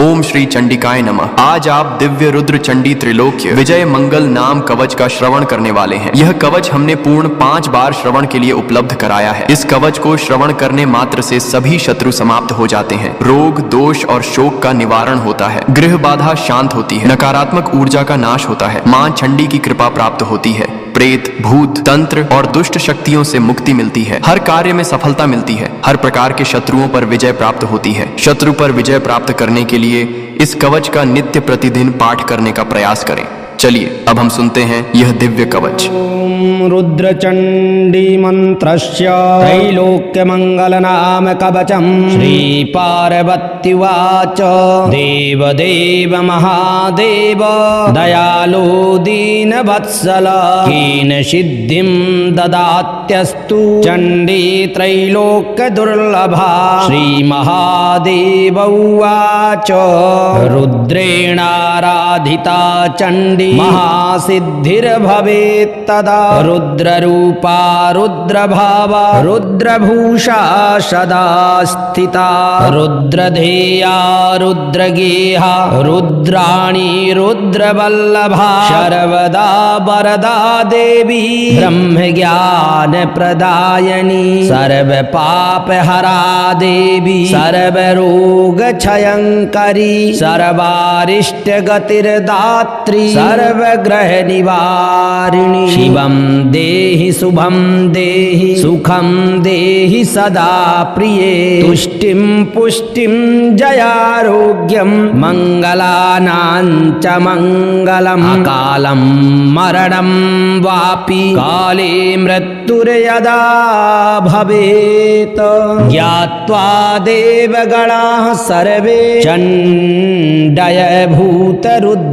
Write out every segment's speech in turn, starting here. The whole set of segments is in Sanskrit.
ओम श्री चंडिकाय नमः। आज आप दिव्य रुद्र चंडी त्रिलोक्य विजय मंगल नाम कवच का श्रवण करने वाले हैं। यह कवच हमने पूर्ण 5 बार श्रवण के लिए उपलब्ध कराया है। इस कवच को श्रवण करने मात्र से सभी शत्रु समाप्त हो जाते हैं। रोग, दोष और शोक का निवारण होता है। गृह बाधा शांत होती है। नकारात्मक ऊर्जा का नाश होता है। मां चंडी की कृपा प्राप्त होती है। प्रेत, भूत, तंत्र और दुष्ट शक्तियों से मुक्ति मिलती है। हर कार्य में सफलता मिलती है। हर प्रकार के शत्रुओं पर विजय प्राप्त होती है। शत्रु पर विजय प्राप्त करने के लिए इस कवच का नित्य प्रतिदिन पाठ करने का प्रयास करें। चलिए अब हम सुनते हैं यह दिव्य कवच। ओम रुद्रचंडी मंत्रस्य त्रैलोक्य मंगल नाम कवचम श्री पार्वत्युवाच देव देव महादेव दयालो दीन वत्सल कीन सिद्धिं ददात्यस्तु चंडी त्रैलोक्य दुर्लभा श्री महादेव उवाच रुद्रेणाराधिता चंडी महासिद्धिर्भवेत् तदा रुद्ररूपा रुद्रभावा रुद्रभूषा सदा स्थिता रुद्रधेया रुद्रगेहा रुद्राणी रुद्रवल्लभा सर्वदा वरदा देवी ब्रह्मज्ञान प्रदायिनी सर्वपापहरा देवी सर्वरोगक्षयङ्करी सर्वारिष्टगतिर्दात्री सर्वग्रह निवारिणी शिवं देहि शुभं देहि सुखं देहि सदा प्रिये तुष्टिं पुष्टिं जयारोग्यं मंगलानां च मंगलम् अकालं मरणं वापि काले मृत्युर्यदा भवेत् ज्ञात्वा देवगणाः सर्वे चण्डय भूतरुद्रगेहिनी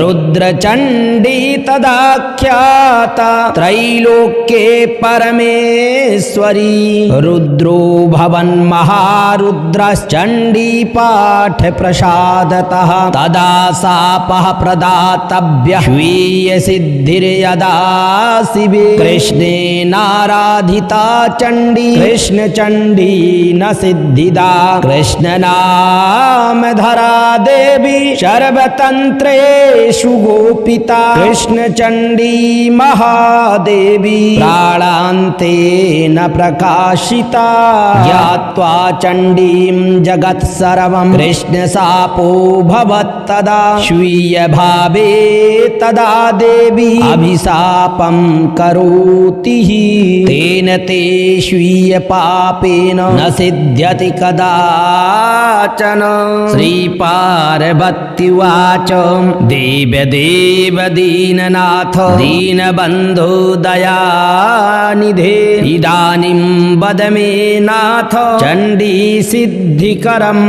रुद्रचंडी तदाख्याता त्रैलोक्ये परमेश्वरी रुद्रो भवन महारुद्रश्चंडी पाठ प्रसादतः तदा शापः प्रदातव्य स्वीय सिद्धिर्यदा शिवे कृष्णेनाराधिता चंडी कृष्ण चंडी न सिद्धिदा कृष्ण नाम धरा देवी सर्वतंत्रेषु गोपिता कृष्ण चंडी महादेवी प्राणान्तेन प्रकाशिता ज्ञात्वा चंडीं जगत् सर्वं कृष्ण शापो भवत्तदा स्वीय भावे तदा देवी अभिशापं करोति तेन ते स्वीय पापेन न सिद्ध्यति कदाचन श्री पार्वत्युवाच देव देव दीननाथ दीनबन्धो दयानिधे इदानीं वद मे नाथ चण्डी सिद्धिकरं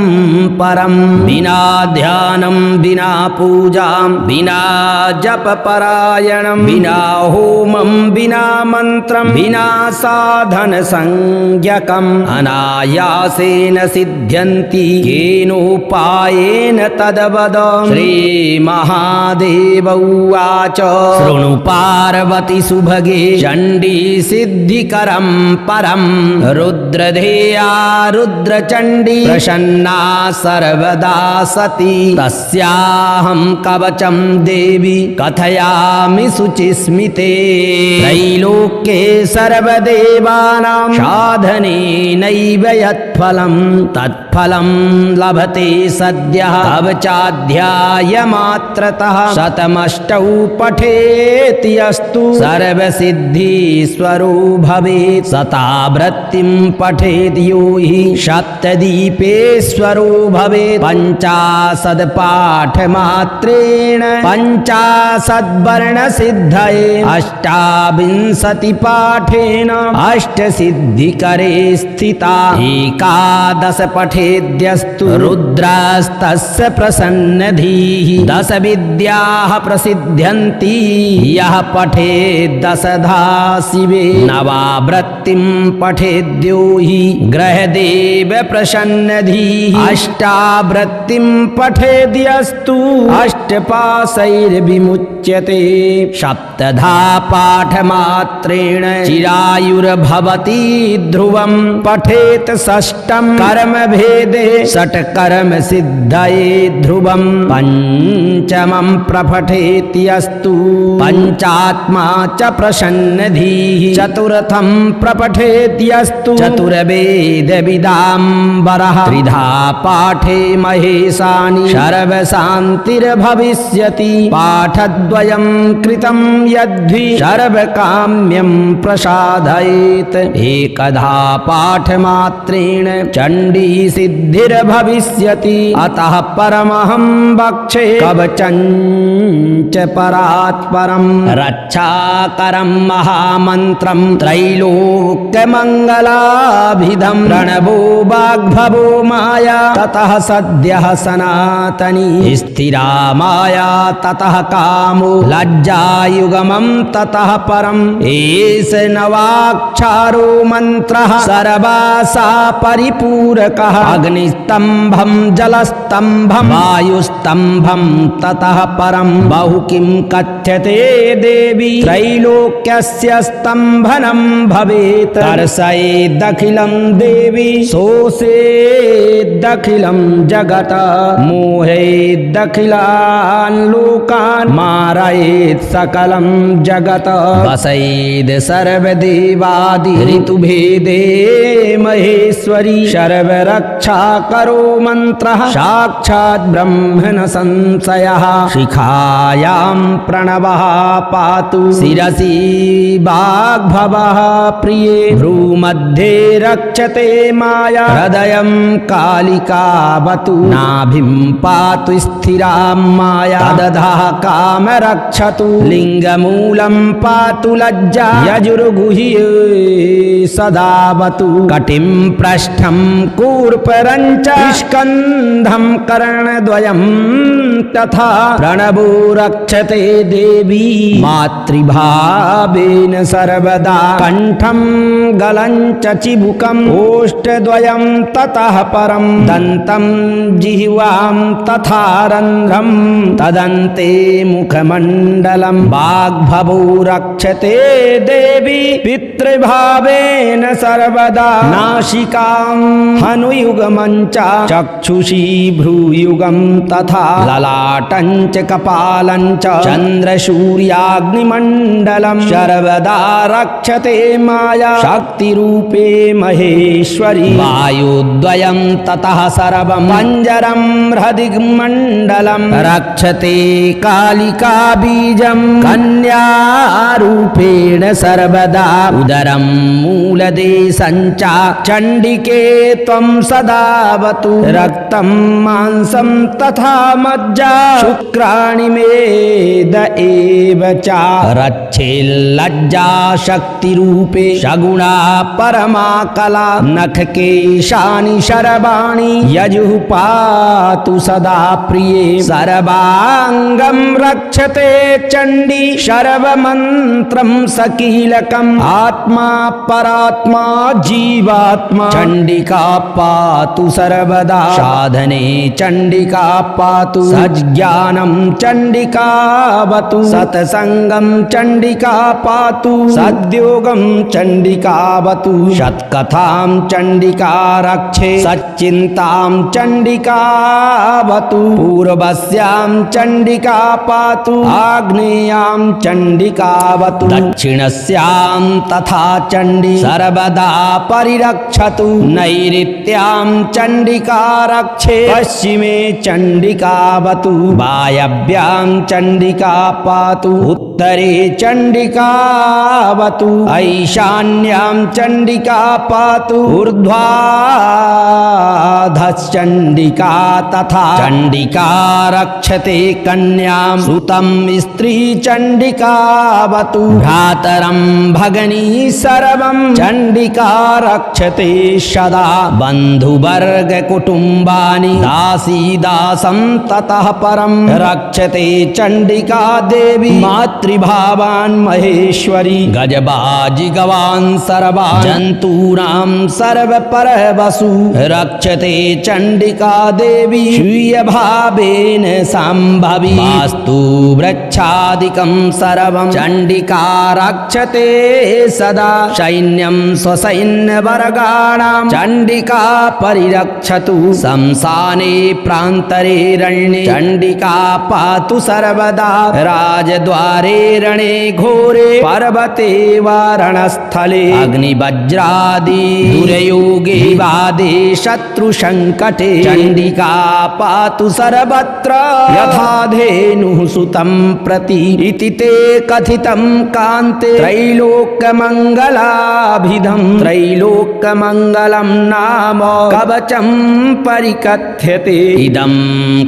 परं विना ध्यानं विना पूजां विना जपपरायणं विना होमं विना मन्त्रं विना साधन संज्ञकम् अनायासेन सिद्ध्यन्ति केनोपायेन तद्वद श्री महादेव उवाच शृणु पार्वती सुभगे चण्डी सिद्धिकरं परं रुद्रधेया रुद्रचण्डी प्रसन्ना सर्वदा सती तस्याहं कवचं देवी कथयामि शुचिस्मिते त्रैलोक्ये सर्वदेवानां साधनेनैव यत्फलं तत्फलं लभते सद्यः कवचाध्यायमात्रतः शतमष्टौ पठेति अस्तु सर्वसिद्धीश्वरो भवेत् शतावृत्तिं पठेत् यो हि सप्तदीपेश्वरो भवेत् पंचाशद् पाठमात्रेण पंचाशद्वर्णसिद्धये अष्टाविंशति पाठेन अष्टसिद्धिकरे स्थिता एकादश पठेद्यस्तु रुद्रस्तस्य प्रसन्नधीः 10 विद्याः प्रसिद्ध्यन्ति यः पठेत् 10धा शिवे नवावृत्तिं पठेद्यो हि ग्रहदेव प्रसन्नधीः अष्टावृत्तिं पठेद्यस्तु अष्टपाशैर्विमुच्यते सप्तधा पाठमात्रेण चिरायुर्भवति ध्रुवं पठेत् षष्ठ षष्टम कर्म भेदे षट कर्म सिद्धये ध्रुवम पंचमं प्रपठेति अस्तु पंचात्मा च प्रसन्नधीः चतुर्थं प्रपठेति अस्तु चतुर्वेद विदाम्बरः त्रिधा पाठे महेशानि सर्वशान्तिर्भविष्यति पाठद्वयं कृतं यद्वि सर्वकाम्यं प्रसादयेत् एकधा पाठमात्रेण चण्डी सिद्धिर्भविष्यति अतः परमहं वक्षे कवचञ्च परात्परम् रक्षाकरं महामन्त्रं त्रैलोक्यमङ्गलाभिधं प्रणवो वाग्भवो माया ततः सद्यः सनातनी स्थिरा माया ततः कामो लज्जायुगमं ततः परम् एष नवाक्षरो मन्त्रः सर्वासा परिपूरकः अग्निस्तम्भं जलस्तम्भं वायुस्तम्भं ततः परं बहु किं कथ्यते देवी त्रैलोक्यस्य स्तम्भनं भवेत् दर्शयेदखिलं देवी शोषेदखिलं जगत् मोहेदखिलान् लोकान् मारयेत् सकलं जगत् वसयेद् सर्वदेवादि ऋतुभेदे महेश्वरी सर्वरक्षा करो मन्त्रः साक्षात् ब्रह्मण संशयः शिखायां प्रणवः पातु शिरसि वाग्भवः प्रिये भ्रूमध्ये रक्षते माया हृदयं कालिकावतु नाभिं पातु स्थिरां माया तदधः काम रक्षतु लिङ्गमूलं पातु लज्जा यजुर्गुह्ये सदावतु कटिं पृष्ठं कूर्परं च स्कन्धं कर्णद्वयं तथा प्रणवो रक्षते देवी मातृभावेन सर्वदा कण्ठं गलं च चिबुकम् ओष्ठद्वयं ततः परं दन्तं जिह्वां तथा रन्ध्रं तदन्ते मुखमण्डलं वाग्भवो रक्षते देवी पितृभावेन सर्वदा नासिकां हनुयुगमं च चक्षुषी भ्रूयुगं तथा ललाटं च कपालं च चन्द्रसूर्याग्निमण्डलं सर्वदा रक्षते माया शक्तिरूपे महेश्वरी वायुद्वयं ततः सर्वं पञ्जरं हृदिमण्डलं रक्षते कालिका बीजं कन्यारूपेण सर्वदा उदरं मूलदेशं च चण्डिके त्वं सदावतु रक्तं मांसं तथा मज्जा शुक्राणि मेद एव च रक्षेल्लज्जा शक्तिरूपे सगुणा परमा कला नखकेशानि शरवाणि यजुः पातु सदा प्रिये सर्वाङ्गं रक्षते चण्डी सर्वमन्त्रं सकीलकम् आत्मा परात्मा जीवात्मा चण्डिका पातु सर्वदा साधने चण्डिका पातु सज्ञानं चण्डिकावतु सत्सङ्गं चण्डिका पातु सद्योगं चण्डिकावतु सत्कथां चण्डिका रक्षे सच्चिन्तां चण्डिकावतु पूर्वस्यां चण्डिका पातु आग्नेयां चण्डिकावतु दक्षिणस्यां तथा चण्डी सर्वदा परिरक्षतु नैऋत्यां चण्डिका रक्षे पश्चिमे चण्डिकावतु वायव्यां चण्डिका पातु उत्तरे चण्डिकावतु ऐशान्यां चण्डिका पातु ऊर्ध्वाधश्चण्डिका तथा चण्डिका रक्षते कन्यां सुतं स्त्री चण्डिकावतु भ्रातरं भगिनी सर्वं चण्डिका रक्षते सदा बन्धुवर्ग कुटुम्बानि दासी दासं ततः परं रक्षते चण्डिका देवी मातृ मातृभावान् महेश्वरी गजबाजि गवान् सर्वा जन्तूनां सर्वपरवसु रक्षते चण्डिका देवी स्वीयभावेन सम्भवी वास्तु वृक्षादिकं सर्वं चण्डिका रक्षते सदा सैन्यं स्वसैन्यवर्गाणां चण्डिका परिरक्षतु शमशाने प्रान्तरे रण्ये चण्डिका पातु सर्वदा राजद्वारे रणे घोरे पर्वते वा रणस्थले अग्निवज्रादि दुर्योगे वादे शत्रुसङ्कटे चण्डिका पातु सर्वत्र यथा धेनुः सुतं प्रति इति ते कथितं कान्ते त्रैलोक्यमङ्गलाभिधं त्रैलोक्यमङ्गलं नाम कवचं परिकथ्यते इदं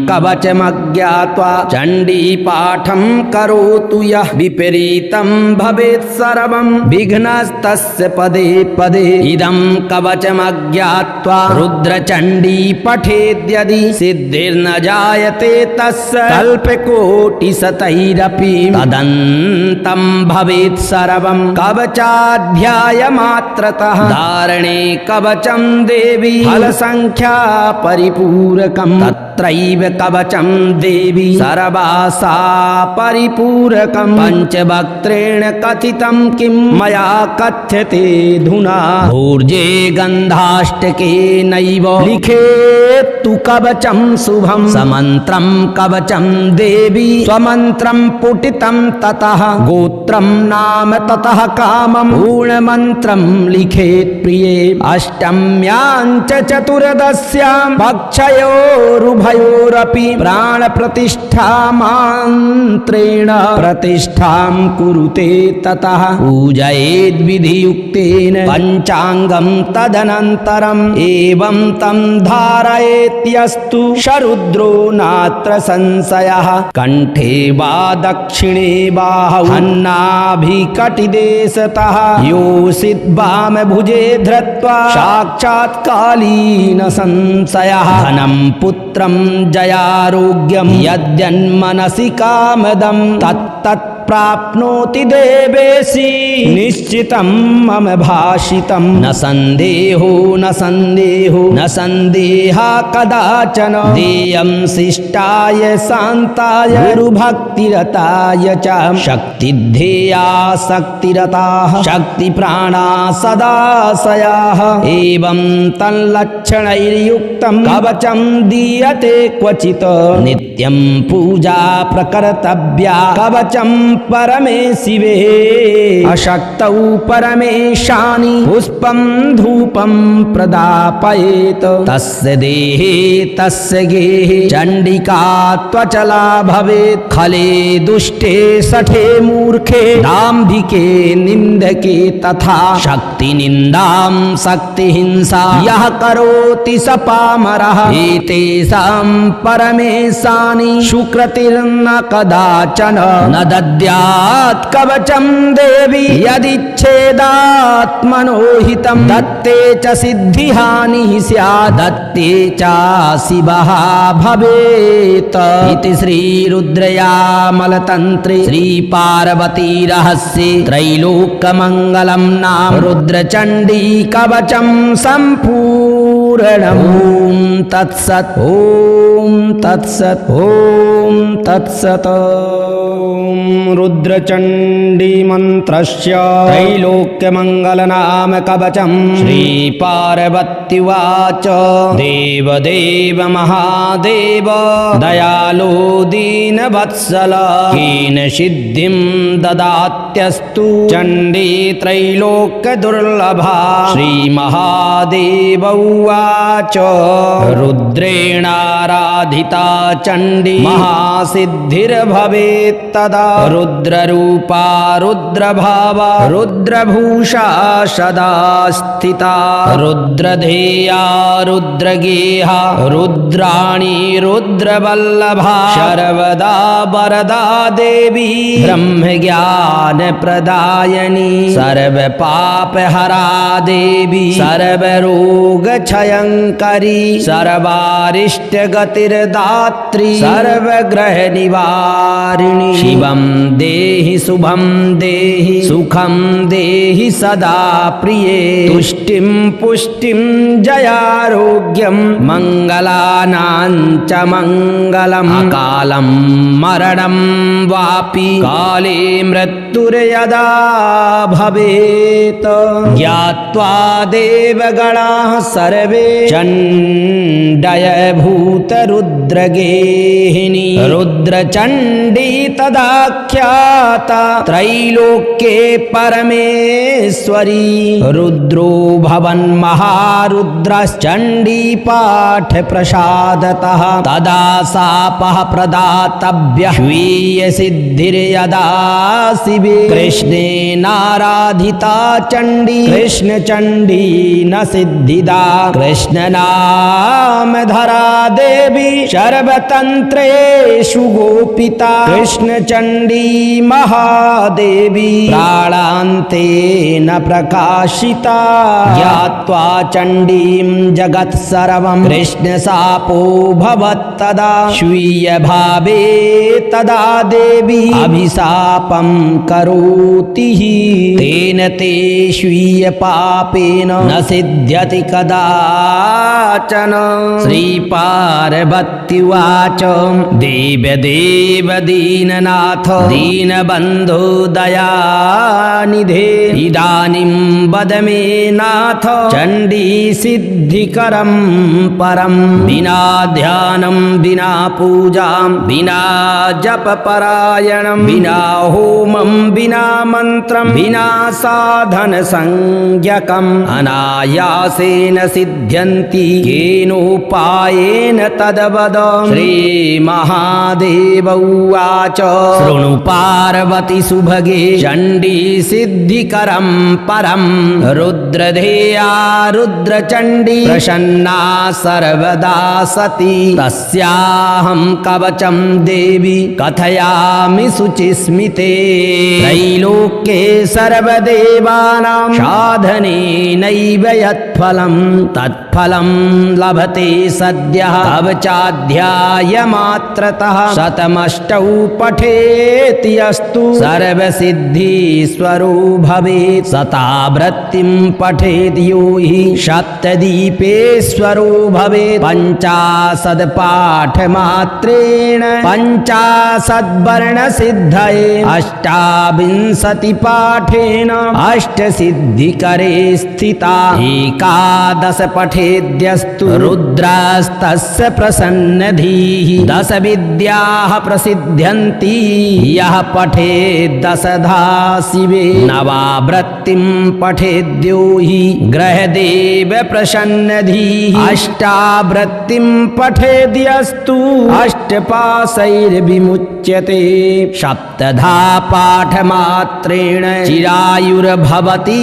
कवचमज्ञात्वा चण्डीपाठं करोतु यः विपरीतं भवेत् सर्वं विघ्नस्तस्य पदे पदे इदं कवचमज्ञात्वा रुद्रचण्डी पठेद्यदि सिद्धिर्न जायते तस्य कल्पकोटिशतैरपि तदन्तं भवेत् सर्वं कवचाध्यायमात्रतः धारणे कवचं देवी फलसंख्या परिपूरकं तत्रैव कवचं देवी सर्वासा परिपूरकं पञ्चवक्त्रेण कथितं किं मया कथ्यते धुना ऊर्जे गन्धाष्टके नैव लिखेत्तु कवचं शुभं समन्त्रं कवचं देवी स्वमन्त्रं पुटितं ततः गोत्रं नाम ततः कामं पूर्णमन्त्रं लिखेत् प्रिये अष्टम्यां च चतुर्दश्यां पक्षयोरुभयोरपि प्राणप्रतिष्ठामन्त्रेण प्रतिष्ठां कुरुते ततः पूजयेद्विधियुक्तेन पञ्चाङ्गं तदनन्तरम् एवं तं धारयेत्यस्तु शरुद्रो नात्र संशयः कण्ठे वा दक्षिणे बाहौ हन्नाभिकटिदेशतः योषिद्वामभुजे धृत्वा साक्षात् कालीन संशयः धनं पुत्रं जयारोग्यं यद्यन्मनसि कामदं तत्तत् प्राप्नोति देवेशी निश्चितं मम भाषितं न संदेहो न संदेहो न संदेहा कदाचन देयं शिष्टाय शान्ताय गुरुभक्तिरताय च शक्तिध्येया शक्तिरताः शक्तिप्राणा सदाशयाः एवं तल्लक्षणैर्युक्तं कवचं दीयते क्वचित् नित्यं पूजा प्रकर्तव्या कवचं परमे शिवे अशक्तौ परमेशानि पुष्पं धूपं प्रदापयेत् तस्य देहे तस्य गेहे चण्डिका त्वचला भवेत् खले दुष्टे सठे मूर्खे दाम्भिके निन्दके तथा शक्तिनिन्दां शक्तिहिंसा यः करोति स पामरः एतेषां परमेशानि सुकृतिर्न कदाचन न दद्यात् कवचं देवी यदिच्छेदात्मनो हितं दत्ते च सिद्धिहानिः स्यात् दत्ते च शिवः भवेत् इति श्रीरुद्रयामलतन्त्रे श्रीपार्वती रहस्ये त्रैलोक्यमङ्गलं नाम रुद्रचण्डी कवचं सम्पूर्णम् ॐ तत्सत् ॐ तत्सत् ॐ तत्सत् रुद्रचण्डी मन्त्रस्य त्रैलोक्यमङ्गलनाम कवचं श्रीपार्वत्युवाच देवदेव महादेव दयालो दीनवत्सल केन सिद्धिं ददात्यस्तु चण्डी त्रैलोक्यदुर्लभा श्रीमहादेव उवाच रुद्रेणाराधिता चण्डी महासिद्धिर्भवेत् तदा रुद्ररूपा रुद्रभावा रुद्रभूषा सदा स्थिता रुद्रधेया रुद्रगेहा रुद्राणी रुद्रवल्लभा सर्वदा वरदा देवी ब्रह्मज्ञानप्रदायिनी सर्वपापहरा देवी सर्वरोगक्षया भयंकरी सर्वारिष्टगतिर्दात्री सर्वग्रह निवारिणी शिवं देहि शुभं देहि सुखं देहि सदा प्रिये तुष्टिं पुष्टिं जयारोग्यं मंगलानां च मंगलम् अकालं मरणं वापि काले मृत्युर्यदा भवेत् ज्ञात्वा देवगणाः सर्वे चण्डय भूतरुद्रगेहिनी रुद्रचण्डी तदाख्याता त्रैलोक्ये परमेश्वरी रुद्रो भवन् महारुद्रश्चण्डी पाठ प्रसादतः तदा शापः प्रदातव्यः स्वीय सिद्धिर्यदा शिवे कृष्णेनाराधिता चण्डी कृष्ण चण्डी न सिद्धिदा कृष्ण नाम धरा देवी सर्वतन्त्रेषु गोपिता कृष्ण चण्डी महादेवी प्राणान्तेन प्रकाशिता ज्ञात्वा चण्डीं जगत् सर्वं कृष्ण शापो भवत्तदा स्वीय भावे तदा देवी अभिशापं करोति तेन ते स्वीय पापेन न सिद्ध्यति कदाचन श्रीपार्वत्युवाच देव देव दीननाथ दीनबन्धो दयानिधे इदानीं वद मे नाथ चण्डी सिद्धिकरं परं विना ध्यानं विना पूजां विना जपपरायणं विना होमं विना मन्त्रं विना साधन संज्ञकम् अनायासेन सिद्ध्यन्ति केनोपायेन तद्वद श्रीमहादेव उवाच शृणु पार्वती सुभगे चण्डी सिद्धिकरं परं रुद्रधेया रुद्रचण्डी प्रसन्ना सर्वदा सती तस्याहं कवचं देवी कथयामि शुचिस्मिते त्रैलोक्ये सर्वदेवानां साधनेनैव यत्फलं तत्फलं लभते सद्यः कवचाध्यायमात्रतः शतमष्टौ पठेति अस्तु सर्वसिद्धीश्वरो भवेत् शतावृत्तिं पठेद् यो हि सप्तदीपेश्वरो भवेत् पञ्चाशद् पाठमात्रेण पञ्चाशद्वर्णसिद्धये अष्टाविंशति पाठेन अष्टसिद्धिकरे स्थिता एकादश पठेद्यस्तु रुद्रास्तस्य प्रसन्नधीः दश विद्याः प्रसिद्ध्यन्ति यः पठेद् दशधा शिवे नवावृत्तिं पठेद्यो हि ग्रहदेव प्रसन्नधीः अष्टावृत्तिं पठेद्यस्तु अष्टपाशैर्विमुच्यते सप्तधा पाठमात्रेण चिरायुर्भवति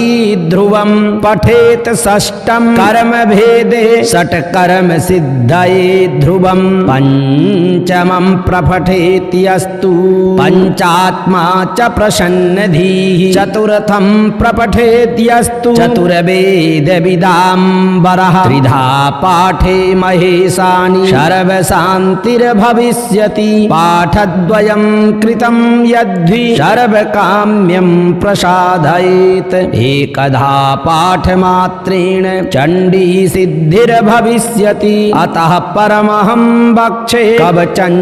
ध्रुवं पठेत् षष्ठं कर्मभेदे षट्कर्म सिद्धये ध्रुवं पञ्चमं प्रपठेत्यस्तु पञ्चात्मा च प्रसन्नधीः चतुर्थं प्रपठेत्यस्तु चतुर्वेदविदाम्बरः त्रिधा पाठे महेशानि सर्वशान्तिर्भविष्यति पाठद्वयं कृतं यद्वि सर्वकाम्यं प्रसादयेत् एकधा पाठमात्रेण चण्डी सिद्धिर्भविष्यति अतः परमहं वक्षे कवचं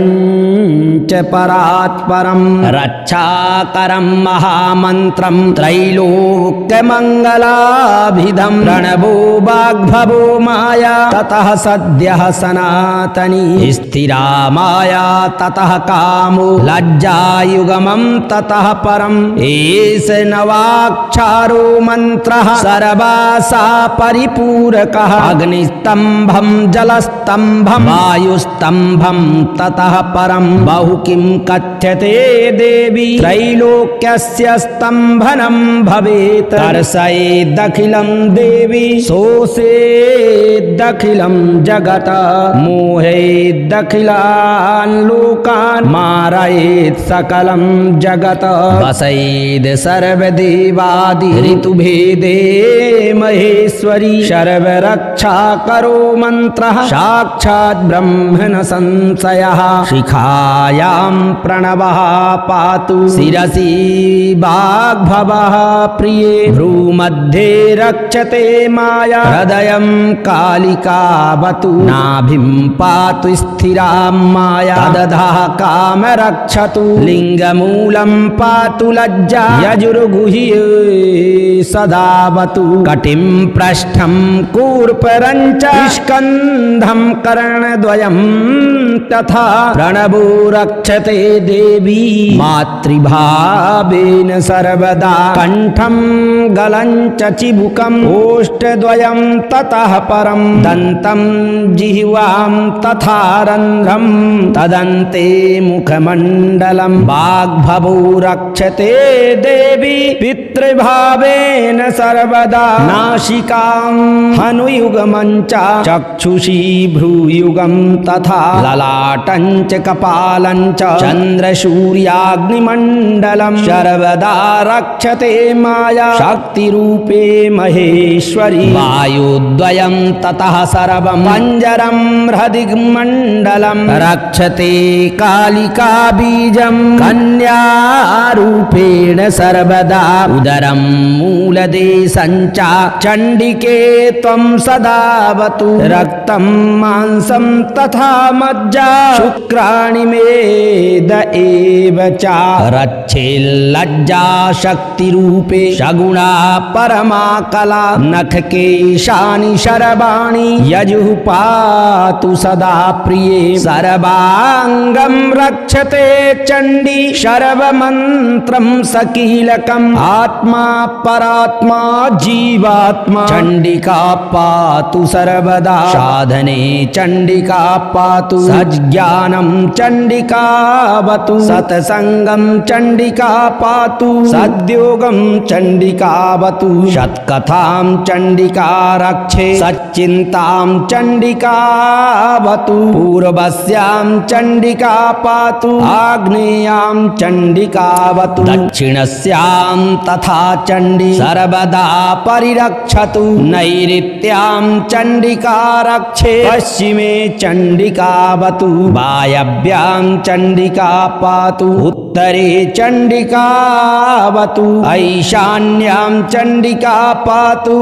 च परात्परं रक्षाकरं महामन्त्रं त्रैलोक्यमङ्गलाभिधं प्रणवो वाग्भवो माया ततः सद्यः सनातनी स्थिरा माया ततः कामो लज्जायुगमं ततः परम् एष नवाक्षरो मन्त्रः सर्वासा परिपूरकः अग्निस्तम्भं जलस्तम्भं वायुस्तम्भं ततः परं बहु किं कथ्यते देवी त्रैलोक्यस्य स्तम्भनं भवेत् कर्षयेदखिलं देवी शोषयेदखिलं जगत् मोहयेदखिलान् लोकान् मारयेत् सकलं जगत् वसयेद् सर्वदेवादि ऋतुभेदे महेश्वरी सर्वरक्षाकरी रक्षा करो मंत्रः साक्षात् ब्रह्म न संशयः शिखायां प्रणवः पातु शिरसि वाग्भवः प्रिये भ्रूमध्ये रक्षते माया हृदयं कालिकावतु नाभिं पातु स्थिरां माया तदधः काम रक्षतु लिङ्गमूलं पातु लज्जा यजुर्गुह्ये सदावतु कटिं पृष्ठं कूर्परं च स्कन्धं कर्णद्वयं तथा प्रणवो रक्षते देवी मातृभावेन सर्वदा कण्ठं गलं च चिबुकम् ओष्ठद्वयं ततः परं दन्तं जिह्वां तथा रन्ध्रं तदन्ते मुखमण्डलं वाग्भवो रक्षते देवी पितृभावेन सर्वदा नासिकां हनुयुगमं च चक्षुषी भ्रूयुगं तथा ललाटं च कपालं च चन्द्रसूर्याग्निमण्डलं सर्वदा रक्षते माया शक्तिरूपे महेश्वरी वायुद्वयं ततः सर्वं पञ्जरं हृदिमण्डलं रक्षते कालिका बीजं कन्यारूपेण सर्वदा उदरं मूलदेशं च चण्डिके त्वं सदावतु रक्तं मांसं तथा मज्जा शुक्राणि मेद एव च रक्षेल्लज्जा शक्तिरूपे सगुणा परमा कला नखकेशानि शरवाणि यजुः पातु सदा प्रिये सर्वाङ्गं रक्षते चण्डी शर्वमन्त्रं सकीलकम् आत्मा परात्मा जीवात्मा चण्डिका पातु सर्वदा साधने चण्डिका पातु सज्ञानं चण्डिकावतु सत्सङ्गं चण्डिका पातु सद्योगं चण्डिकावतु सत्कथां चण्डिका रक्षे सच्चिन्तां चण्डिकावतु पूर्वस्यां चण्डिका पातु आग्नेयां चण्डिकावतु दक्षिणस्यां तथा चण्डी सर्वदा परिरक्षतु नैऋत्यां चण्डिका रक्षे पश्चिमे चण्डिकावतु वायव्यां चण्डिका पातु उत्तरे चण्डिकावतु ऐशान्यां चण्डिका पातु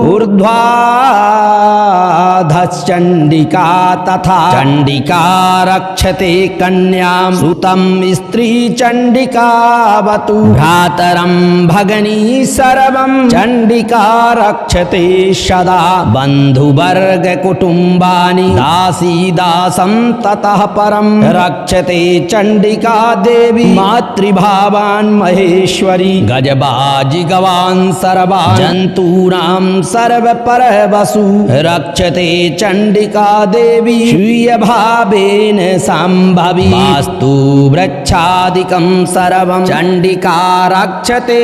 ऊर्ध्वाधश्चण्डिका तथा चण्डिका रक्षते कन्यां सुतं स्त्री चण्डिकावतु भ्रातरं भगिनी सर्वं चण्डिका रक्षते सदा बन्धुवर्ग कुटुम्बानि दासी दासं ततः परं रक्षते चण्डिका देवी मातृभावान् महेश्वरी गजबाजि गवान् सर्वान् जन्तूनां सर्वपरवसु रक्षते चण्डिका देवी स्वीयभावेन सम्भवी वास्तु वृक्षादिकं सर्वं चण्डिका रक्षते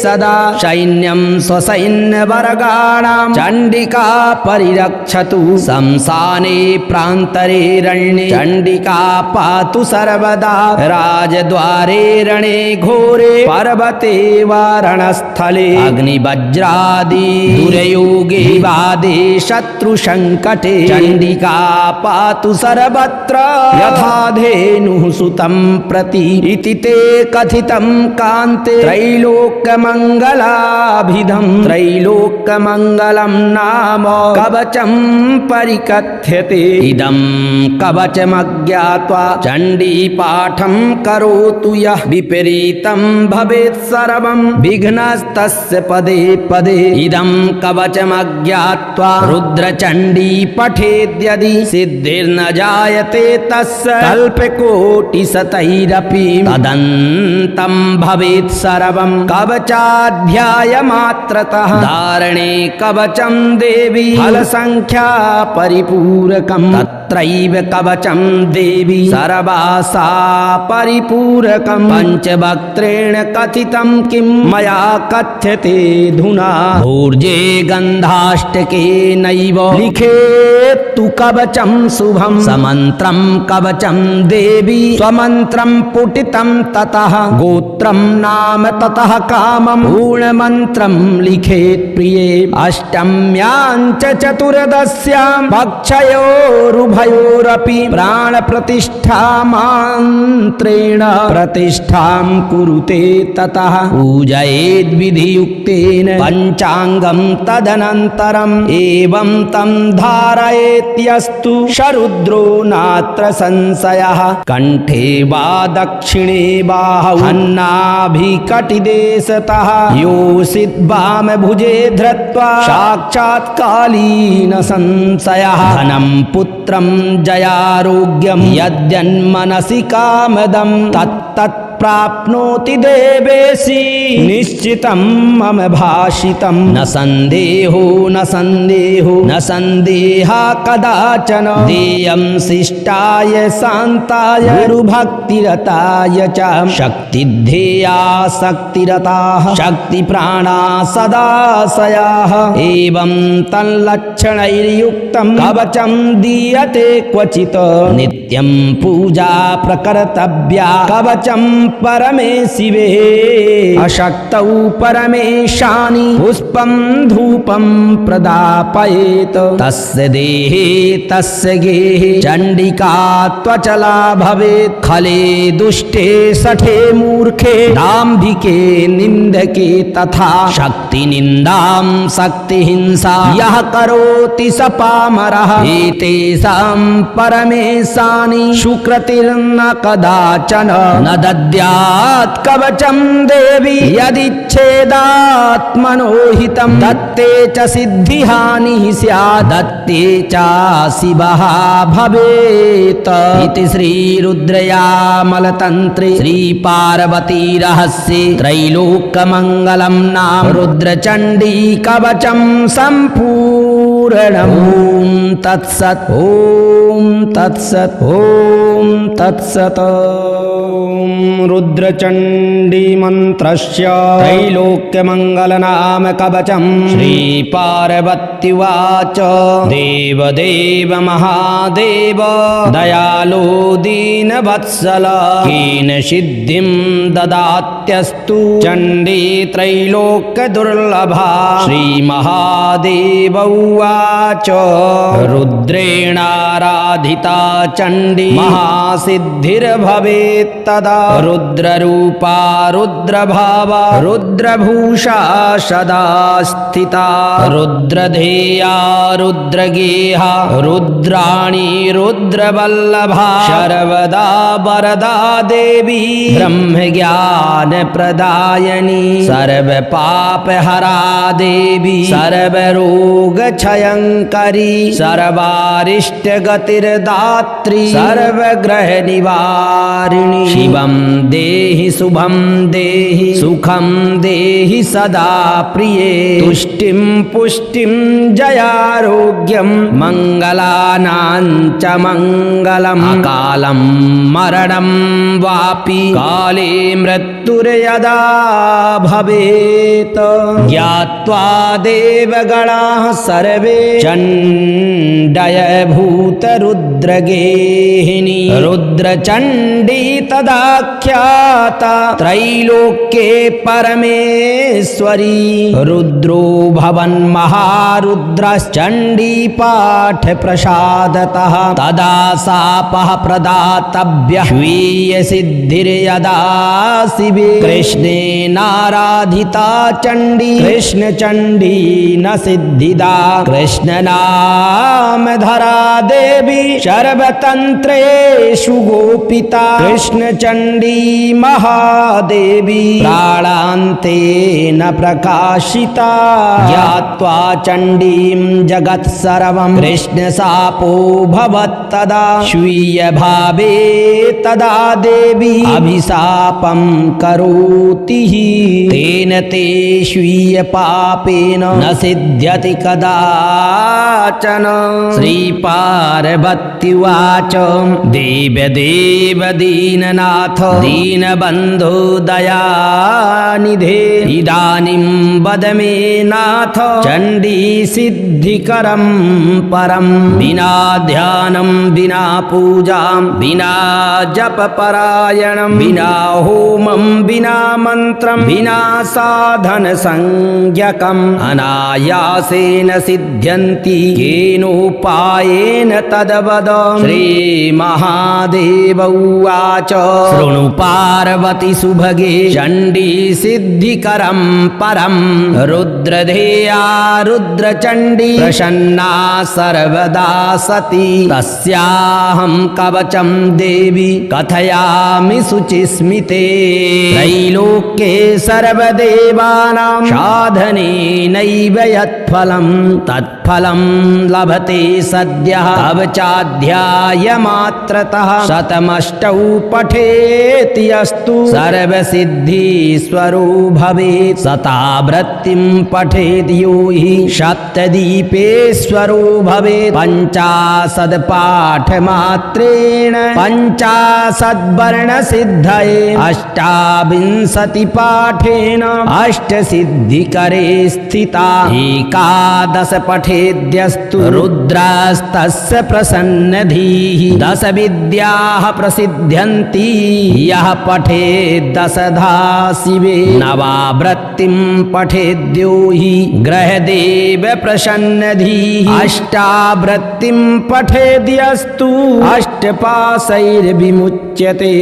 सदा सैन्यं स्वसैन्यवर्गाणां चण्डिका परिरक्षतु शमशाने प्रान्तरे रण्ये चण्डिका पातु सर्वदा राजद्वारे रणे घोरे पर्वते वा रणस्थले अग्निवज्रादि दुर्योगे वादे शत्रुसङ्कटे चण्डिका पातु सर्वत्र यथा धेनुः सुतं प्रति इति ते कथितं कान्ते त्रैलोक्यमङ्गलाभिधं त्रैलोक्यमङ्गलं नाम कवचं परिकथ्यते इदं कवचमज्ञात्वा चण्डीपाठं करोतु यः विपरीतं भवेत् सर्वं विघ्नस्तस्य पदे पदे इदं कवचमज्ञात्वा रुद्रचण्डी पठेद्यदि सिद्धिर्न जायते तस्य कल्पकोटिशतैरपि तदन्तं भवेत् सर्वं कवचाध्यायमात्रतः धारणे कवचं देवी फलसङ्ख्या परिपूरकं तत्रैव कवचं देवी सर्वासा परिपूरकं पञ्चवक्त्रेण कथितं किं मया कथ्यते धुना ऊर्जे गन्धाष्टके नैव लिखेत्तु कवचं शुभं समन्त्रं कवचं देवी स्वमन्त्रं पुटितं ततः गोत्र स्तोत्रम नाम ततः कामम पूर्ण मंत्रम लिखेत प्रिये अष्टम्यां च चतुर्दश्यां पक्षयोरुभयोरपि प्राण प्रतिष्ठा मंत्रेण प्रतिष्ठां कुरुते ततः पूजयेद् विधियुक्तेन पंचांगम तदनन्तरम् एवं तं धारयेत्यस्तु शरुद्रो नात्र संशयः कंठे वा दक्षिणे बाहौ अन्नाभिकटिदेशतः योषित् वाम भुजे धृत्वा साक्षात् कालीन संशयः धनं पुत्रं जयारोग्यं यद्यन्मनसि कामदं तत्तत् प्राप्नोति देवेशी निश्चितं मम भाषितं न संदेहो न संदेहो न संदेहा कदाचन देयं शिष्टाय शान्ताय गुरुभक्तिरताय च शक्तिध्येया शक्तिरताः शक्तिप्राणा सदाशयाः एवं तल्लक्षणैर्युक्तं कवचं दीयते क्वचित् नित्यं पूजा प्रकर्तव्या कवचं परमे शिवे अशक्तौ परमेशानि पुष्पं धूपं प्रदापयेत् तस्य देहे तस्य गेहे चण्डिका त्वचला भवेत् खले दुष्टे सठे मूर्खे दाम्भिके निन्दके तथा शक्ति निन्दां शक्ति हिंसा यः करोति स पामरः एतेषां परमेशानि सुकृतिर्न कदाचन न दद्यात् कवचं देवी यदिच्छेदात्मनो हितं दत्ते च सिद्धिहानिः स्यात् दत्ते च शिवः भवेत् इति श्रीरुद्रयामलतन्त्रे श्रीपार्वती रहस्ये त्रैलोक्यमङ्गलं नाम रुद्रचण्डी कवचं सम्पूर्णम् ॐ तत्सत् ॐ तत्सत् ॐ तत्सत् रुद्रचण्डी मन्त्रस्य त्रैलोक्यमङ्गलनाम कवचं श्रीपार्वत्युवाच देवदेव महादेव दयालो दीनवत्सल केन सिद्धिं ददात्यस्तु चण्डी त्रैलोक्यदुर्लभा श्रीमहादेव उवाच रुद्रेणाराधिता चण्डी महासिद्धिर्भवेत् तदा रुद्ररूपा रुद्रभावा रुद्रभूषा सदा स्थिता रुद्रधेया रुद्रगेहा रुद्राणी रुद्रवल्लभा सर्वदा वरदा देवी ब्रह्मज्ञान प्रदायिनी सर्वपापहरा देवी सर्वरोगक्षयङ्करी सर्वारिष्टगतिर्दात्री सर्वग्रहनिवारिणी शिवं देहि शुभं देहि सुखं देहि सदा प्रिये तुष्टिं पुष्टिं जयारोग्यं मङ्गलानां च मङ्गलम् अकालं मरणं वापि काले मृत्युर्यदा भवेत् ज्ञात्वा देवगणाः सर्वे चण्डयभूतरुद्रगेहिनी रुद्रचण्डी तदाख्याता त्रैलोक्ये परमेश्वरी रुद्रो भवन् महारुद्रश्चण्डी पाठ प्रसादतः तदा शापः प्रदातव्यः स्वीय सिद्धिर्यदा शिवे कृष्णेनाराधिता चण्डी कृष्णचण्डी न सिद्धिदा कृष्ण नाम धरा देवी सर्वतन्त्रेषु गोपिता कृष्णचण्डी महादेवी प्राणान्तेन प्रकाशिता ज्ञात्वा चण्डीं जगत् सर्वं कृष्णशापो भवत्तदा स्वीयभावे तदा देवी अभिशापं करोति तेन ते स्वीयपापेन न सिद्ध्यति कदाचन श्रीपार्वत्युवाच देव देव दीननाथ दीनबन्धो दयानिधे इदानीं वद मे नाथ चण्डी सिद्धिकरं परं विना ध्यानं विना पूजां विना जपपरायणं विना होमं विना मन्त्रं विना साधन संज्ञकम् अनायासेन सिद्ध्यन्ति केनोपायेन तद्वद श्रीमहादेव उवाच शृणु पार्वती सुभगे चण्डी सिद्धिकरं परं रुद्रधेया रुद्रचण्डी प्रसन्ना सर्वदा सती तस्याहं कवचं देवी कथयामि शुचिस्मिते त्रैलोक्ये सर्वदेवानां साधनेनैव यत्फलं तत्फलं लभते सद्यः कवचाध्यायमात्रतः शतमष्टौ पठेति अस्तु सर्वसिद्धीश्वरो भवेत् शतावृत्तिं पठेद् यो हि सप्तदीपेश्वरो भवेत् पञ्चाशद् पाठमात्रेण पञ्चाशद्वर्णसिद्धये अष्टाविंशति पाठेन अष्टसिद्धिकरे स्थिता एकादश पठेद्यस्तु रुद्रास्तस्य प्रसन्नधीः दश विद्याः प्रसिद्ध्यन्ति यः पठेद् दशधा शिवे नवावृत्तिं पठेद्यो हि ग्रहदेव प्रसन्नधीः अष्टावृत्तिं पठेद्यस्तु अष्टपाशैर्विमुच्यते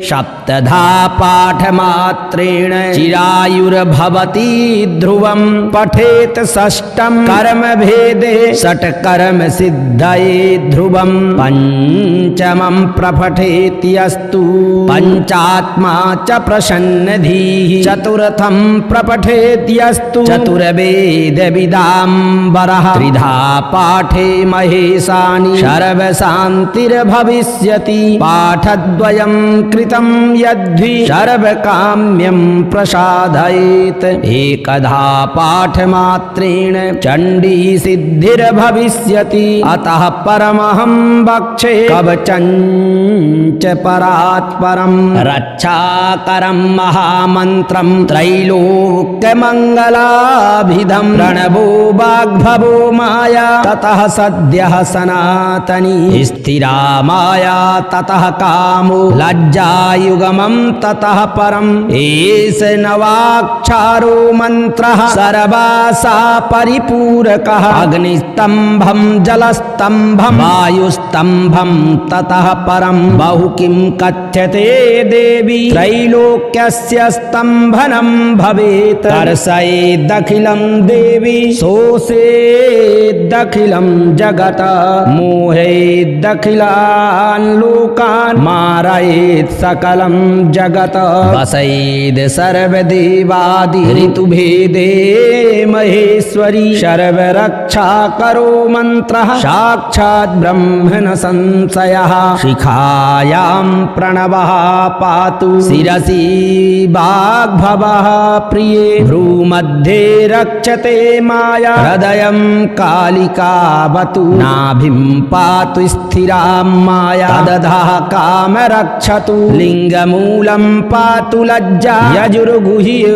सप्तधा पाठमात्रेण चिरायुर्भवति ध्रुवं पठेत् षष्ठं कर्मभेदे षट्कर्म सिद्धये ध्रुवं पञ्चमं प्रपठेत्यस्तु पञ्चात्मा च प्रसन्नधीः चतुर्थं प्रपठेत्यस्तु चतुर्वेदविदाम्बरः त्रिधा पाठे महेशानि सर्वशान्तिर्भविष्यति पाठद्वयं कृतं यद्वि सर्वकाम्यं प्रसादयेत् एकधा पाठमात्रेण चण्डी सिद्धिर्भविष्यति अतः परमहं वक्षे कवचं च परात्परं रक्षाकरं महामन्त्रं त्रैलोक्यमङ्गलाभिधं प्रणवो वाग्भवो माया ततः सद्यः सनातनी स्थिरा माया ततः कामो लज्जायुगमं ततः परम् एष नवाक्षरो मन्त्रः सर्वासा परिपूरकः अग्निस्तम्भं जलस्तम्भं वायुस्तम्भं ततः परं बहु किं कथ्यते देवी त्रैलोक्यस्य स्तम्भनं भवेत् दर्शयेदखिलं देवी शोषेदखिलं जगत् मोहेदखिलान् लोकान् मारयेत् सकलं जगत् वसयेद् सर्वदेवादि ऋतुभेदे महेश्वरी सर्वरक्षा करो मन्त्रः साक्षात् ब्रह्मण संशयः शिखायां प्रणवः पातु शिरसि वाग्भवः प्रिये भ्रूमध्ये रक्षते माया हृदयं कालिकावतु नाभिं पातु स्थिरां माया तदधः काम रक्षतु लिङ्गमूलं पातु लज्जा यजुर्गुह्ये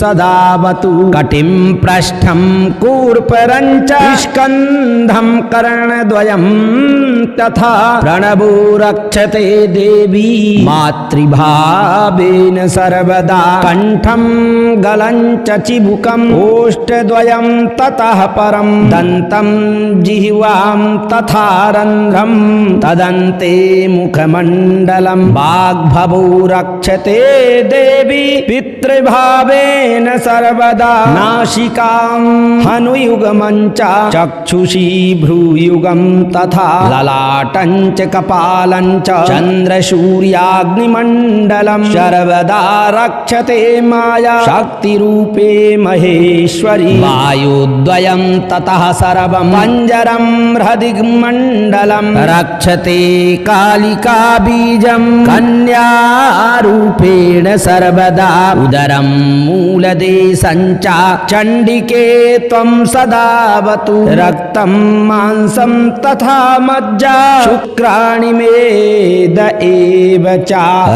सदावतु कटिं पृष्ठं कूर्परञ्च स्कन्धं कर्णद्वयं तथा प्रणवो रक्षते देवी मातृभावेन सर्वदा कण्ठं गलं च चिबुकम् ओष्ठद्वयं ततः परं दन्तं जिह्वां तथा रन्ध्रं तदन्ते मुखमण्डलं वाग्भवो रक्षते देवी पितृभावेन सर्वदा नासिकां हनुयुगमं च चक्षुषी भ्रूयुगं तथा ललाटं च कपालं च चन्द्रसूर्याग्निमण्डलं सर्वदा रक्षते माया शक्तिरूपे महेश्वरी वायुद्वयं ततः सर्वं पञ्जरं हृदिमण्डलं रक्षते कालिका बीजं कन्यारूपेण सर्वदा उदरं मूलदेशं च चण्डिका चण्डिके त्वं सदावतु रक्तं मांसं तथा मज्जा शुक्राणि मेद एव च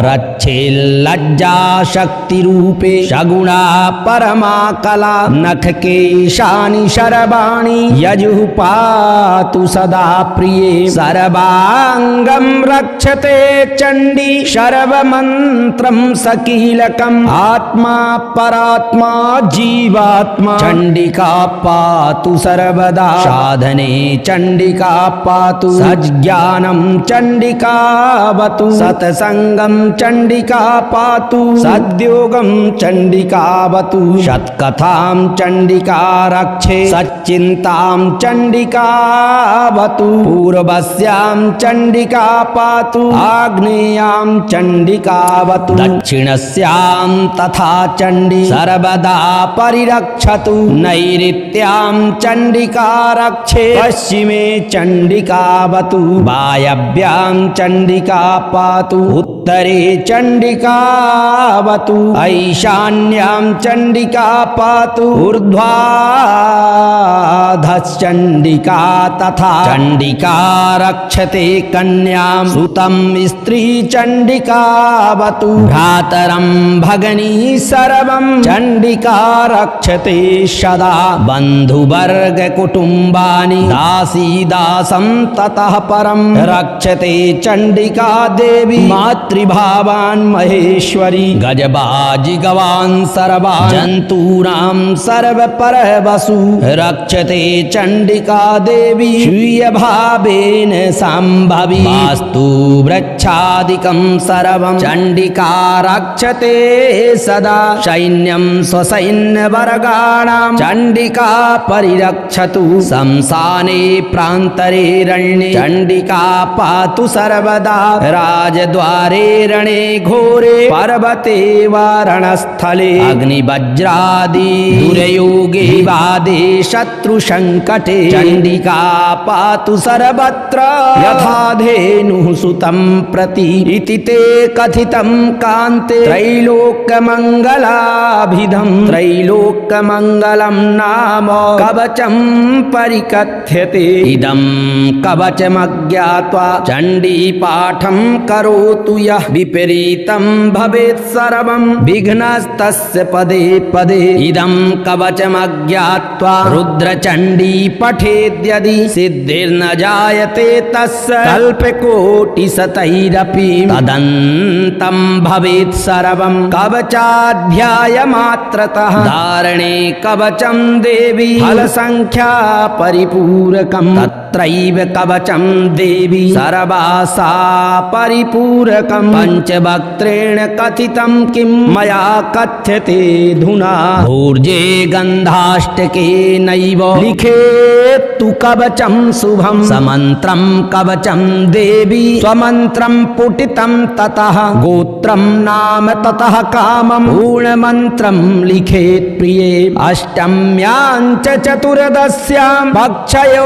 रच्छेल्लज्जा शक्तिरूपे सगुणा परमा कला नखकेशानि शरवाणि यजुः पातु सदा प्रिये सर्वाङ्गं रक्षते चण्डी शर्वमन्त्रं सकीलकम् आत्मा परात्मा जीवात्मा चण्डिका पातु सर्वदा साधने चण्डिका पातु सज्ञानं चण्डिकावतु सत्सङ्गं चण्डिका पातु सद्योगं चण्डिकावतु सत्कथां चण्डिका रक्षे सच्चिन्तां चण्डिकावतु पूर्वस्यां चण्डिका पातु आग्नेयां चण्डिकावतु दक्षिणस्यां तथा चण्डी सर्वदा परिरक्षतु नैऋत्यां चण्डिका रक्षे पश्चिमे चण्डिकावतु वायव्यां चण्डिका पातु उत्तरे चण्डिकावतु ऐशान्यां चण्डिका पातु ऊर्ध्वाधश्चण्डिका तथा चण्डिका रक्षते कन्यां सुतं स्त्री चण्डिकावतु भ्रातरं भगिनी सर्वं चण्डिका रक्षते सदा बन्धुवर्ग कुटुम्बानि दासी दासं ततः परं रक्षते चण्डिका देवी मातृभावान् महेश्वरी गजबाजि गवान् सर्वान् जन्तूनां सर्वपरवसु रक्षते चण्डिका देवी स्वीयभावेन सम्भवी वास्तु वृक्षादिकं सर्वं चण्डिका रक्षते सदा सैन्यं स्वसैन्यवर्गाणां चण्डिका परिरक्षतु शंसाने प्रान्तरे रण्ये चण्डिका पातु सर्वदा राजद्वारे रणे घोरे पर्वते वा रणस्थले अग्निवज्रादि दुर्योगे वादे शत्रुसङ्कटे चण्डिका पातु सर्वत्र यथा धेनुः सुतं प्रति इति ते कथितं कान्ते त्रैलोक्यमङ्गलाभिधं त्रैलोक्यमङ्गलं नाम कवचं परिकथ्यते इदं कवचमज्ञात्वा चण्डीपाठं करोतु यः विपरीतं भवेत् सर्वं विघ्नस्तस्य पदे पदे इदं कवचमज्ञात्वा रुद्रचण्डी पठेद्यदि सिद्धिर्न जायते तस्य कल्पकोटिशतैरपि तदन्तं भवेत् सर्वं कवचाध्यायमात्रतः धारणे कवचं देवी फलसङ्ख्या परिपूरकं तत्रैव कवचं देवी सर्वासा परिपूरकं पञ्चवक्त्रेण कथितं किं मया कथ्यते धुना ऊर्जे गन्धाष्टके नैव लिखेत्तु कवचं शुभं समन्त्रं कवचं देवी स्वमन्त्रं पुटितं ततः गोत्रं नाम ततः कामं पूर्णमन्त्रं लिखेत् प्रिये अष्टम्यां च चतुर्दश्यां पक्षयोरुभयोरपि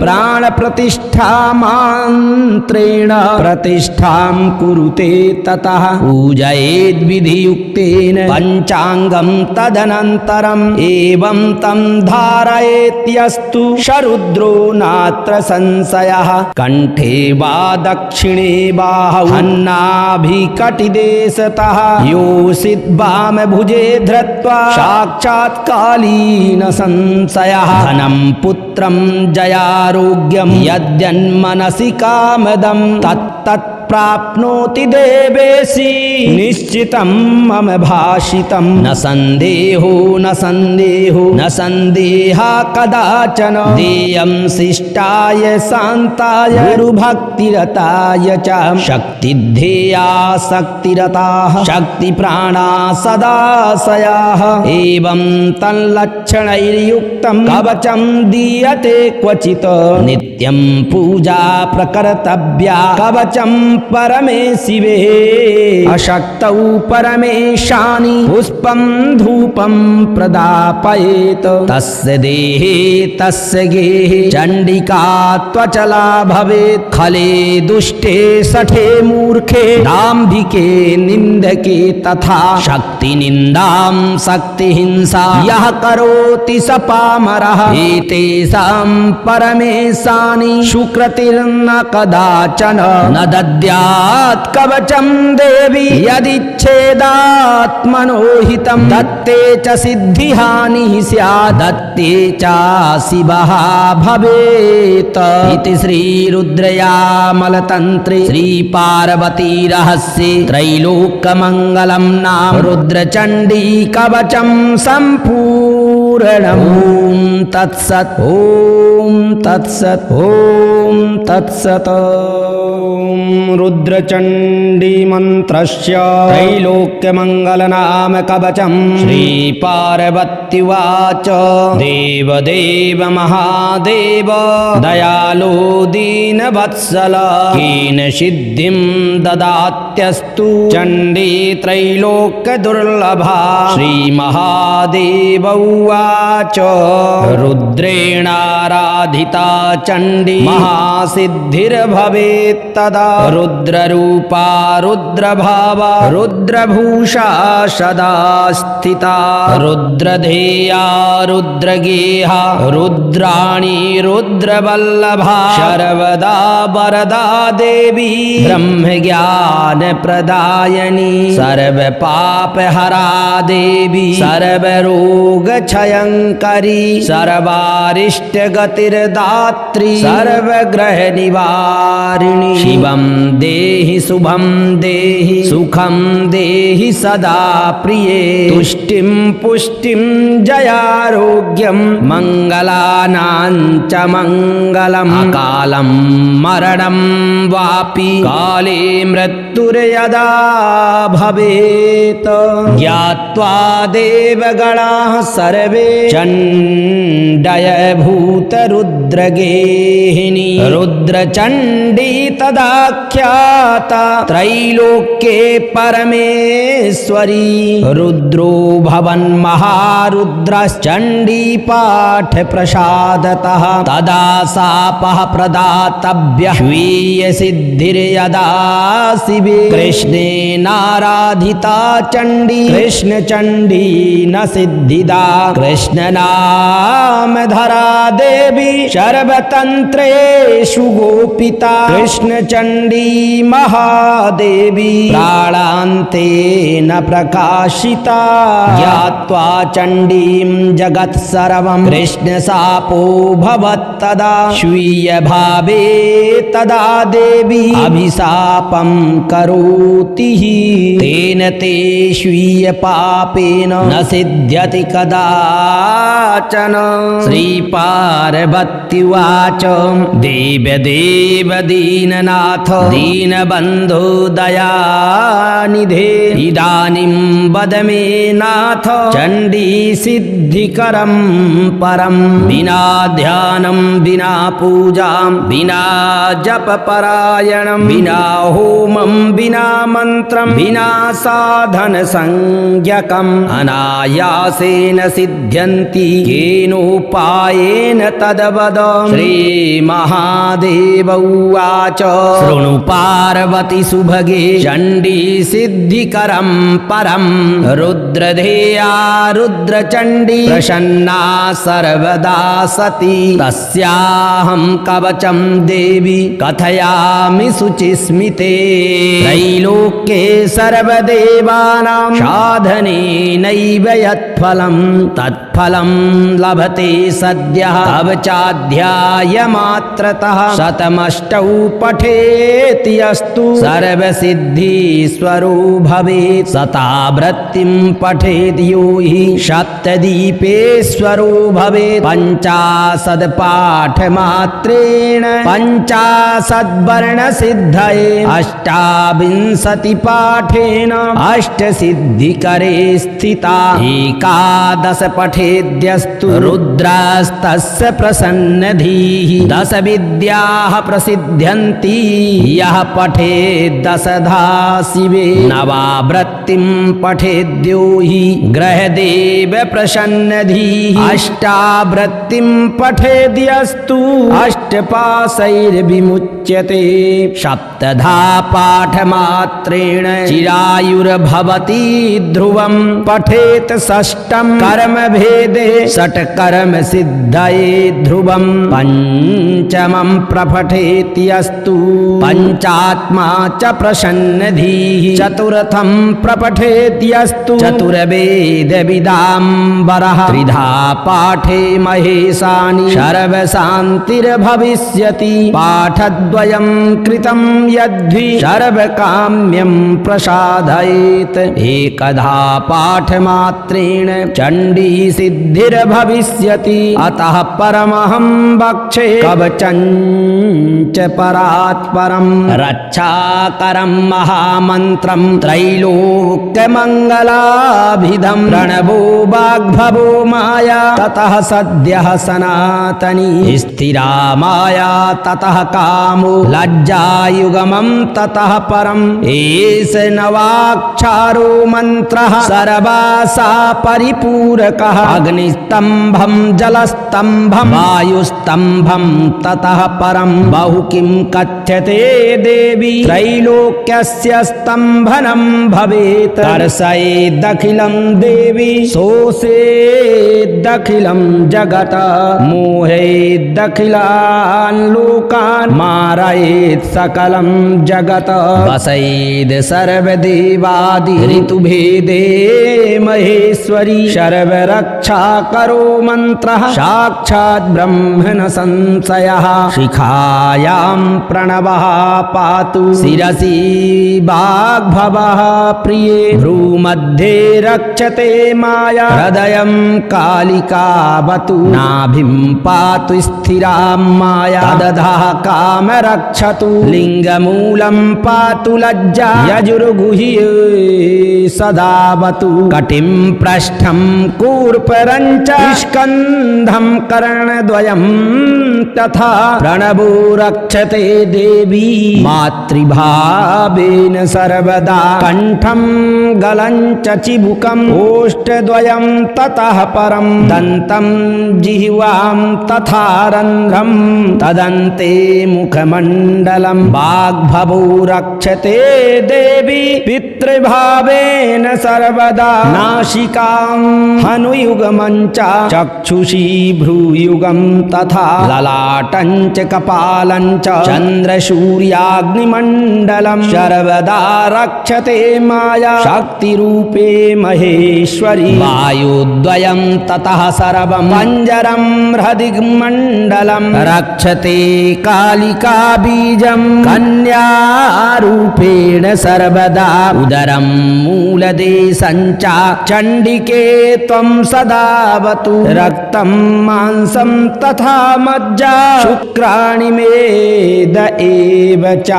प्राणप्रतिष्ठामान्त्रेण प्रतिष्ठां कुरुते ततः पूजयेद्विधियुक्तेन पञ्चाङ्गं तदनन्तरम् एवं तं धारयेत्यस्तु शरुद्रो नात्र संशयः कण्ठे वा दक्षिणे बाहौ अन्नाभिकटिदेशतः योषिद्वामभुजे धृत्वा साक्षात् कालीन संशयः धनं पुत्रं जयारोग्यं यद्यन्मनसि कामदं तत्तत् प्राप्नोति देवेशी निश्चितं मम भाषितं न संदेहो न संदेहो न संदेहा कदाचन देयं शिष्टाय शान्ताय गुरुभक्तिरताय च शक्तिध्येया शक्तिरताः शक्तिप्राणा सदाशयाः एवं तल्लक्षणैर्युक्तं कवचं दीयते क्वचित् नित्यं पूजा प्रकर्तव्या कवचं परमे शिवे अशक्तौ परमेशानि पुष्पं धूपं प्रदापयेत् तस्य देहे तस्य गेहे चण्डिका त्वचला भवेत् खले दुष्टे सठे मूर्खे दाम्भिके निन्दके तथा शक्ति निन्दां शक्ति हिंसा यः करोति स पामरः एतेषां परमेशानि सुकृतिर्न कदाचन न दद्यात् कवचं देवी यदिच्छेदात्मनो हितं दत्ते च सिद्धिहानिः स्यात् दत्ते च शिवः भवेत् इति श्रीरुद्रयामलतन्त्रे श्रीपार्वती रहस्ये त्रैलोक्यमङ्गलं नाम रुद्रचण्डी कवचं सम्पूर्णम् ॐ तत्सत् ॐ तत्सत् ॐ तत्सत् रुद्रचण्डी मन्त्रस्य त्रैलोक्यमङ्गलनाम कवचं श्रीपार्वत्युवाच देवदेव महादेव दयालो दीनवत्सल केन सिद्धिं ददात्यस्तु चण्डी त्रैलोक्यदुर्लभा श्रीमहादेव उवाच रुद्रेणाराधिता चण्डी महासिद्धिर्भवेत् तदा रुद्ररूपा रुद्रभावा रुद्रभूषा सदा स्थिता रुद्रधेया रुद्रगेहा रुद्राणी रुद्रवल्लभा सर्वदा वरदा देवी ब्रह्मज्ञान प्रदायिनी सर्वपापहरा देवी सर्वरोगक्षयङ्करी सर्वारिष्टगतिर्दात्री सर्वग्रहनिवारिणी शिवं देहि शुभं देहि सुखं देहि सदा प्रिये तुष्टिं पुष्टिं जयारोग्यं मङ्गलानां च मङ्गलम् अकालं मरणं वापि काले मृत्युर्यदा भवेत् ज्ञात्वा देवगणाः सर्वे चण्डयभूतरुद्रगेहिनी रुद्रचण्डी तदाख्याता त्रैलोक्ये परमेश्वरी रुद्रो भवन् महारुद्रश्चण्डी पाठ प्रसादतः तदा शापः प्रदातव्यः स्वीय सिद्धिर्यदा शिवे कृष्णेनाराधिता चण्डी कृष्णचण्डी न सिद्धिदा कृष्णनामधरा देवी सर्वतन्त्रेषु गोपिता कृष्णचण्डी महादेवी प्राणान्तेन प्रकाशिता ज्ञात्वा चण्डीं जगत्सर्वं कृष्णशापो भवत्तदा स्वीयभावे तदा देवी अभिशापं करोति तेन ते स्वीयपापेन न सिद्ध्यति कदाचन श्रीपार्वत्युवाच देवदेव दीननाथ दीनबन्धो दयानिधे इदानीं वद मे नाथ चण्डी सिद्धिकरं परं विना ध्यानं विना पूजां विना जपपरायणं विना होमं विना मन्त्रं विना साधन संज्ञकम् अनायासेन सिद्ध्यन्ति केनोपायेन तद्वद श्रीमहादेव उवाच शृणु पार्वती सुभगे चण्डी सिद्धिकरं परं रुद्रधेया रुद्रचण्डी प्रसन्ना सर्वदा सती तस्याहं कवचं देवी कथयामि शुचिस्मिते त्रैलोक्ये सर्वदेवानां साधनेनैव यत्फलं तत्फलं लभते सद्यः कवचाध्यायमात्रतः शतमष्टौ पठेति अस्तु सर्वसिद्धीश्वरो भवेत् शतावृत्तिं पठेत् यो हि सप्तदीपेश्वरो भवेत् पञ्चाशद् पाठमात्रेण पञ्चाशद्वर्णसिद्धये अष्टाविंशति पाठेन अष्टसिद्धिकरे स्थिता एकादश एकादश पठेद्यस्तु रुद्रस्तस्य प्रसन्नधीः 10 विद्याः प्रसिद्ध्यन्ति यः पठेद् 10धा शिवे नवावृत्तिं पठेद्यो हि ग्रहदेव प्रसन्नधीः अष्टावृत्तिं पठेद्यस्तु अष्टपाशैर्विमुच्यते 7धा पाठमात्रेण चिरायुर्भवति ध्रुवं पठेत् 6ठं कर्मभेदे षट्कर्म सिद्धये ध्रुवं 5मं प्रपठेत् यस्तु पञ्चात्मा च प्रसन्नधीः 4थं प्रपठेत् यस्तु चतुर्वेदविदाम्बरः 3धा पाठे महेशानि सर्वशान्तिर्भविष्यति पाठद्वयं कृतं यद्वि सर्वकाम्यं प्रसादयेत् 1धा पाठमात्रेण चण्डी सिद्धिर्भविष्यति अतः परमहं वक्षे कवचं च परात्परं रक्षाकरं महामन्त्रं त्रैलोक्यमङ्गलाभिधं प्रणवो वाग्भवो माया ततः सद्यः सनातनी स्थिरा माया ततः कामो लज्जायुगमं ततः परम् एष नवाक्षरो मन्त्रः सर्वासा परिपूरकः अग्निस्तम्भं जलस्तम्भं वायुस्तम्भं ततः परं बहु किं कथ्यते देवी त्रैलोक्यस्य स्तम्भनं भवेत् दर्शयेदखिलं देवी शोषेदखिलं जगत् मोहेदखिलान् लोकान् मारयेत् सकलं जगत् वसयेद् सर्वदेवादि ऋतुभेदे महेश्वरी सर्वरक्षा करो मन्त्रः साक्षात् ब्रह्मण संशयः शिखायां प्रणवः पातु शिरसि वाग्भवः प्रिये भ्रूमध्ये रक्षते माया हृदयं कालिकावतु नाभिं पातु स्थिरां माया तदधः काम रक्षतु लिङ्गमूलं पातु लज्जा यजुर्गुह्ये सदावतु कटिं पृष्ठं कूर्परं च स्कन्धं कर्णद्वयं तथा प्रणवो रक्षते देवी मातृभावेन सर्वदा कण्ठं गलं च चिबुकम् ओष्ठद्वयं ततः परं दन्तं जिह्वां तथा रन्ध्रं तदन्ते मुखमण्डलं वाग्भवो रक्षते देवी पितृभावेन सर्वदा नासिकां हनुयुगमं च चक्षुषी भ्रूयुगं तथा ललाटं च कपालं च चन्द्रसूर्याग्निमण्डलं सर्वदा रक्षते माया शक्तिरूपे महेश्वरी वायुद्वयं ततः सर्वं पञ्जरं हृदिमण्डलं रक्षते कालिका बीजं कन्यारूपेण सर्वदा उदरं मूलदेशं च चण्डिके त्वं सदावतु रक्तं मांसं तथा मज्जा शुक्राणि मेद एव च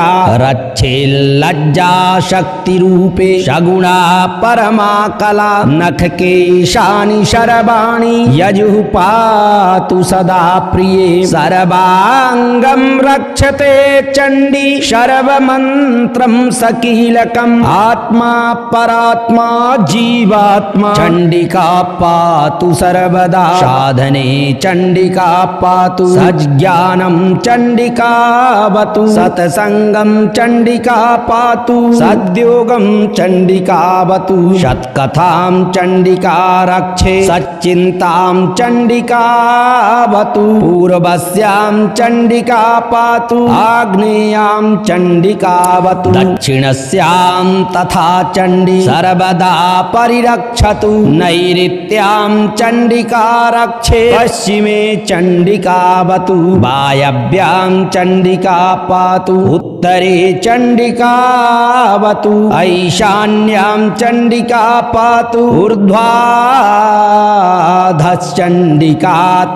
रक्षेल्लज्जा शक्तिरूपे सगुणा परमा कला नखकेशानि शरवाणि यजुः पातु सदा प्रिये सर्वाङ्गं रक्षते चण्डी शर्वमन्त्रं सकीलकम् आत्मा परात्मा जीवात्मा चण्डिका पातु सर्वदा साधने चण्डिका पातु सज्ञानं चण्डिकावतु सत्सङ्गं चण्डिका पातु सद्योगं चण्डिकावतु सत्कथां चण्डिका रक्षे सच्चिन्तां चण्डिकावतु पूर्वस्यां चण्डिका पातु आग्नेयां चण्डिकावतु दक्षिणस्यां तथा चण्डी सर्वदा परिरक्षतु नैऋत्यां चण्डिका रक्षे पश्चिमे चण्डिकावतु वायव्यां चण्डिका पातु उत्तरे चण्डिकावतु ऐशान्यां चण्डिका पातु ऊर्ध्वाधश्चण्डिका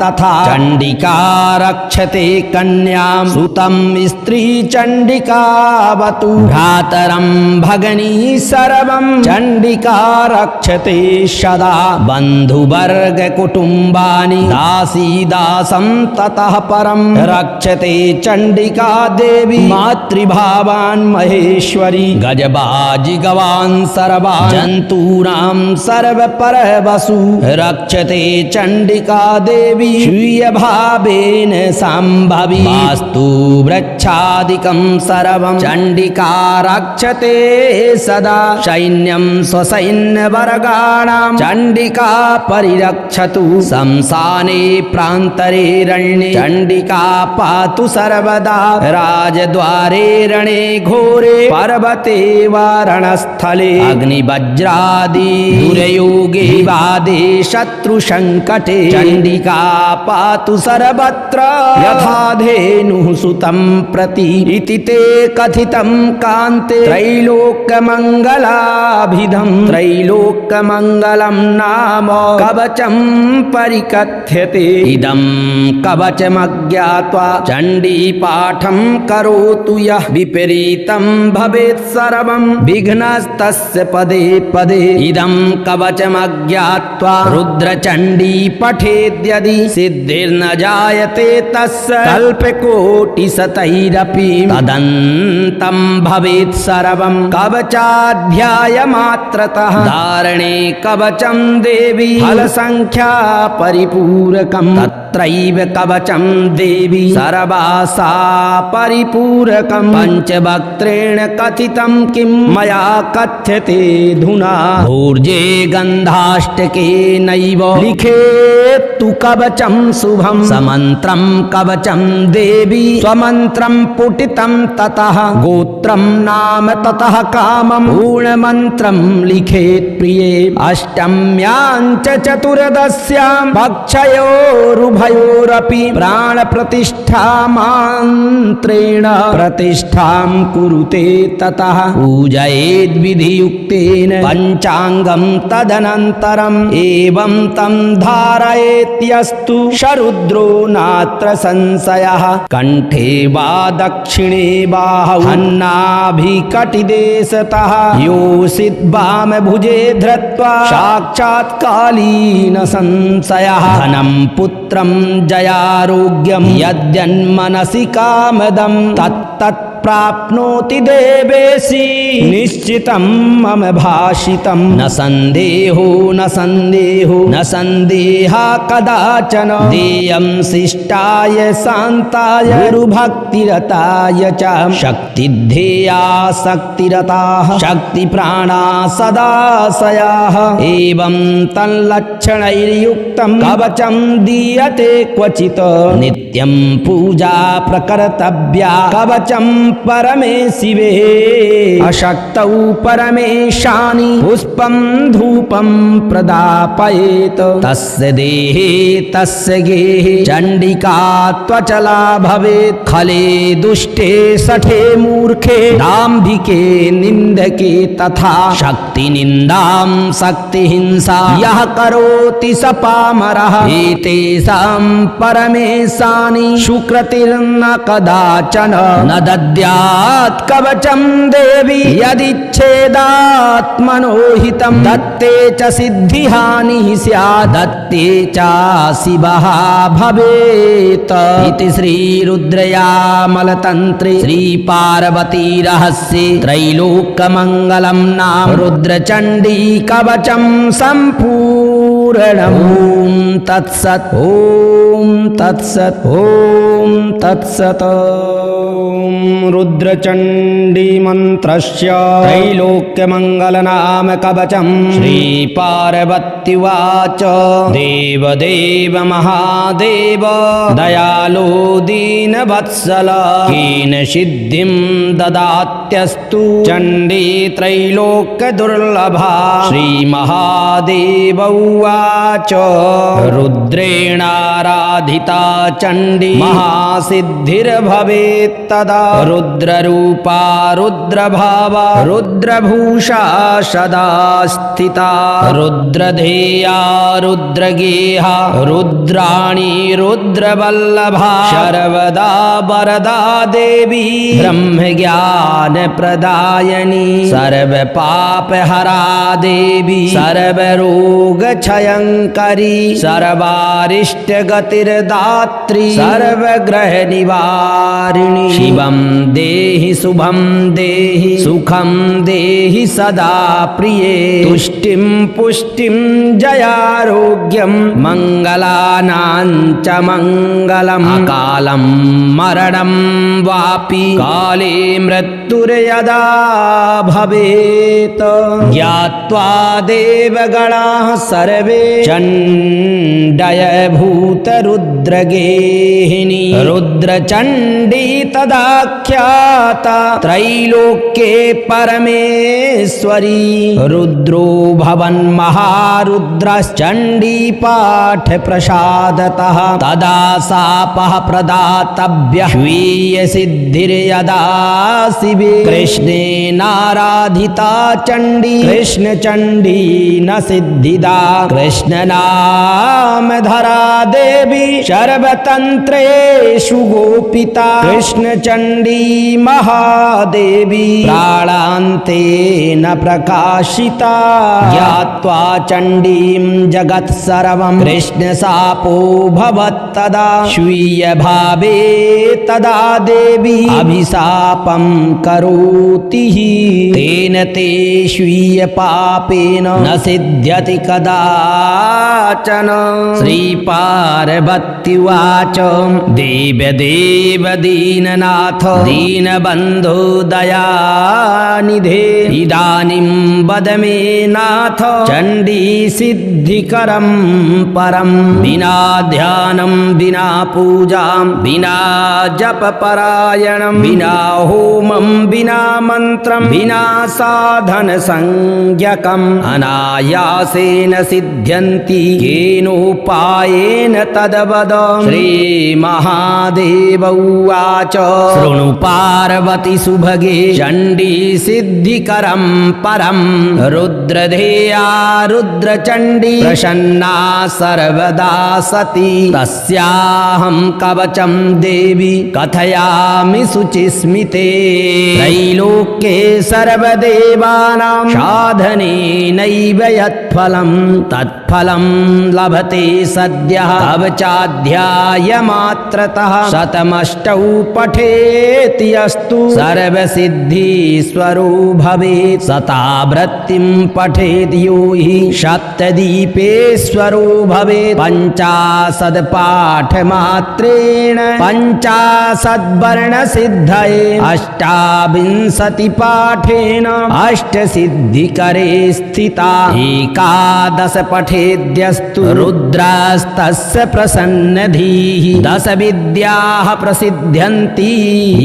तथा चण्डिका रक्षते कन्यां सुतं स्त्री चण्डिकावतु भ्रातरं भगिनी सर्वं चण्डिका रक्षते सदा बन्धुवर्ग कुटुम्बानि दासी दासं ततः परं रक्षते चण्डिका देवी मातृभावान् महेश्वरी गजबाजि गवान् सर्वान् जन्तूनां सर्वपरवसु रक्षते चण्डिका देवी स्वीयभावेन सम्भवी वास्तु वृक्षादिकं सर्वं चण्डिका रक्षते सदा सैन्यं स्वसैन्यवर्गाणां चण्डिका परिरक्षतु शमशाने प्रान्तरे रण्ये चण्डिका पातु सर्वदा राजद्वारे रणे घोरे पर्वते वा रणस्थले अग्निवज्रादि दुर्योगे वादे शत्रुसङ्कटे चण्डिका पातु सर्वत्र यथा धेनुः सुतं प्रति इति ते कथितं कान्ते त्रैलोक्यमङ्गलाभिधं त्रैलोक्यमङ्गलं नाम कवचं परिकथ्यते इदं कवचमज्ञात्वा चण्डीपाठं करोतु यः विपरीतं भवेत् सर्वं विघ्नस्तस्य पदे पदे इदं कवचमज्ञात्वा रुद्रचण्डी पठेद्यदि सिद्धिर्न जायते तस्य कल्पकोटिशतैरपि तदन्तं भवेत् सर्वं कवचाध्यायमात्रतः धारणे कवचं देवी फलसंख्या परिपूरकं तत्रैव कवचं देवी सर्वासा परिपूरकं पञ्चवक्त्रेण कथितं किं मया कथ्यते धुना ऊर्जे गन्धाष्टके नैव लिखेत्तु कवचं शुभं समन्त्रं कवचं देवी स्वमन्त्रं पुटितं ततः गोत्रं नाम ततः कामं पूर्णमन्त्रं लिखेत् प्रिये अष्टम्यां च चतुर्दश्यां पक्षयोरुभयोरपि प्राणप्रतिष्ठामन्त्रेण प्रतिष्ठां कुरुते ततः पूजयेद्विधियुक्तेन पञ्चाङ्गं तदनन्तरम् एवं तं धारयेत्यस्तु शरुद्रो नात्र संशयः कण्ठे वा दक्षिणे बाहौ अन्नाभिकटिदेशतः योषिद्वामभुजे धृत्वा साक्षात् कालीन संशयः धनं पुत्रं जयारोग्यं यद्यन्मनसि कामदं तत्तत् प्राप्नोति देवेशी निश्चितं मम भाषितं न संदेहो न संदेहो न संदेहा कदाचन देयं शिष्टाय शान्ताय गुरुभक्तिरताय च शक्तिध्येया शक्तिरताः शक्तिप्राणा सदाशयाः एवं तल्लक्षणैर्युक्तं कवचं दीयते क्वचित् नित्यं पूजा प्रकर्तव्या कवचं परमे शिवे अशक्तौ परमेशानि पुष्पं धूपं प्रदापयेत् तस्य देहे तस्य गेहे चण्डिका त्वचला भवेत् खले दुष्टे सठे मूर्खे दाम्भिके निन्दके तथा शक्तिनिन्दां शक्तिहिंसा यः करोति स पामरः एतेषां परमेशानि सुकृतिर्न कदाचन न दद्यात् कवचं देवी यदिच्छेदात्मनो हितं दत्ते च सिद्धिहानिः स्यात् दत्ते च शिवः भवेत् इति श्रीरुद्रयामलतन्त्रे श्रीपार्वती रहस्ये त्रैलोक्यमङ्गलं नाम रुद्रचण्डी कवचं सम्पूर्णम् ॐ तत्सत् ॐ तत्सत् ॐ तत्सत् रुद्रचण्डी मन्त्रस्य त्रैलोक्यमङ्गलनाम कवचं श्रीपार्वत्युवाच देवदेव महादेव दयालो दीनवत्सल कीन सिद्धिं ददात्यस्तु चण्डी त्रैलोक्यदुर्लभा श्रीमहादेव उवाच रुद्रेणाराधिता चण्डी महासिद्धिर्भवेत् तदा सर्वदा रुद्ररूपा रुद्रभावा रुद्रभूषा सदा स्थिता रुद्रधेया रुद्रगेहा रुद्राणी रुद्रवल्लभा सर्वदा वरदा देवी ब्रह्मज्ञान प्रदायिनी सर्वपापहरा देवी सर्वरोगक्षयङ्करी सर्वारिष्टगतिर्दात्री सर्वग्रहनिवारिणी शिवं देहि शुभं देहि सुखं देहि सदा प्रिये तुष्टिं पुष्टिं जयारोग्यं मङ्गलानां च मङ्गलम् अकालं मरणं वापि काले मृत्युर्यदा भवेत् ज्ञात्वा देवगणाः सर्वे चण्डय भूतरुद्रगेहिनी रुद्रचण्डी तदाख्याता त्रैलोक्ये परमेश्वरी रुद्रो भवन् महारुद्रश्चण्डी पाठ प्रसादतः तदा शापः प्रदातव्यः स्वीय सिद्धिर्यदा शिवे कृष्णेनाराधिता चण्डी कृष्ण चण्डी न सिद्धिदा कृष्ण नाम धरा देवी सर्वतन्त्रेषु गोपिता कृष्ण चण्डी महादेवी प्राणान्तेन प्रकाशिता ज्ञात्वा चण्डीं जगत् सर्वं कृष्ण शापो भवत्तदा स्वीय भावे तदा देवी अभिशापं करोति तेन ते स्वीय पापेन न सिद्ध्यति कदाचन श्रीपार्वत्युवाच देव देव दीननाथ दीनबन्धो दयानिधे इदानीं वद मे नाथ चण्डी सिद्धिकरं परं विना ध्यानं विना पूजां विना जपपरायणं विना होमं विना मन्त्रं विना साधन संज्ञकम् अनायासेन सिद्ध्यन्ति केनोपायेन तद्वद श्रीमहादेव उवाच शृणु पार्वती सुभगे चण्डी सिद्धिकरं परं रुद्रधेया रुद्रचण्डी प्रसन्ना सर्वदा सती तस्याहं कवचं देवी कथयामि शुचिस्मिते त्रैलोक्ये सर्वदेवानां साधनेनैव यत्फलं तत्फलं लभते सद्यः कवचाध्यायमात्रतः शतमष्टौ पठेति अस्तु सर्वसिद्धीश्वरो भवेत् शतावृत्तिं पठेत् यो हि सप्तदीपेश्वरो भवेत् पञ्चाशद् पाठमात्रेण पञ्चाशद्वर्णसिद्धये अष्टाविंशति पाठेन अष्टसिद्धिकरे स्थिता एकादश पठेद्यस्तु रुद्रास्तस्य प्रसन्नधीः दश विद्याः प्रसिद्ध्यन्ति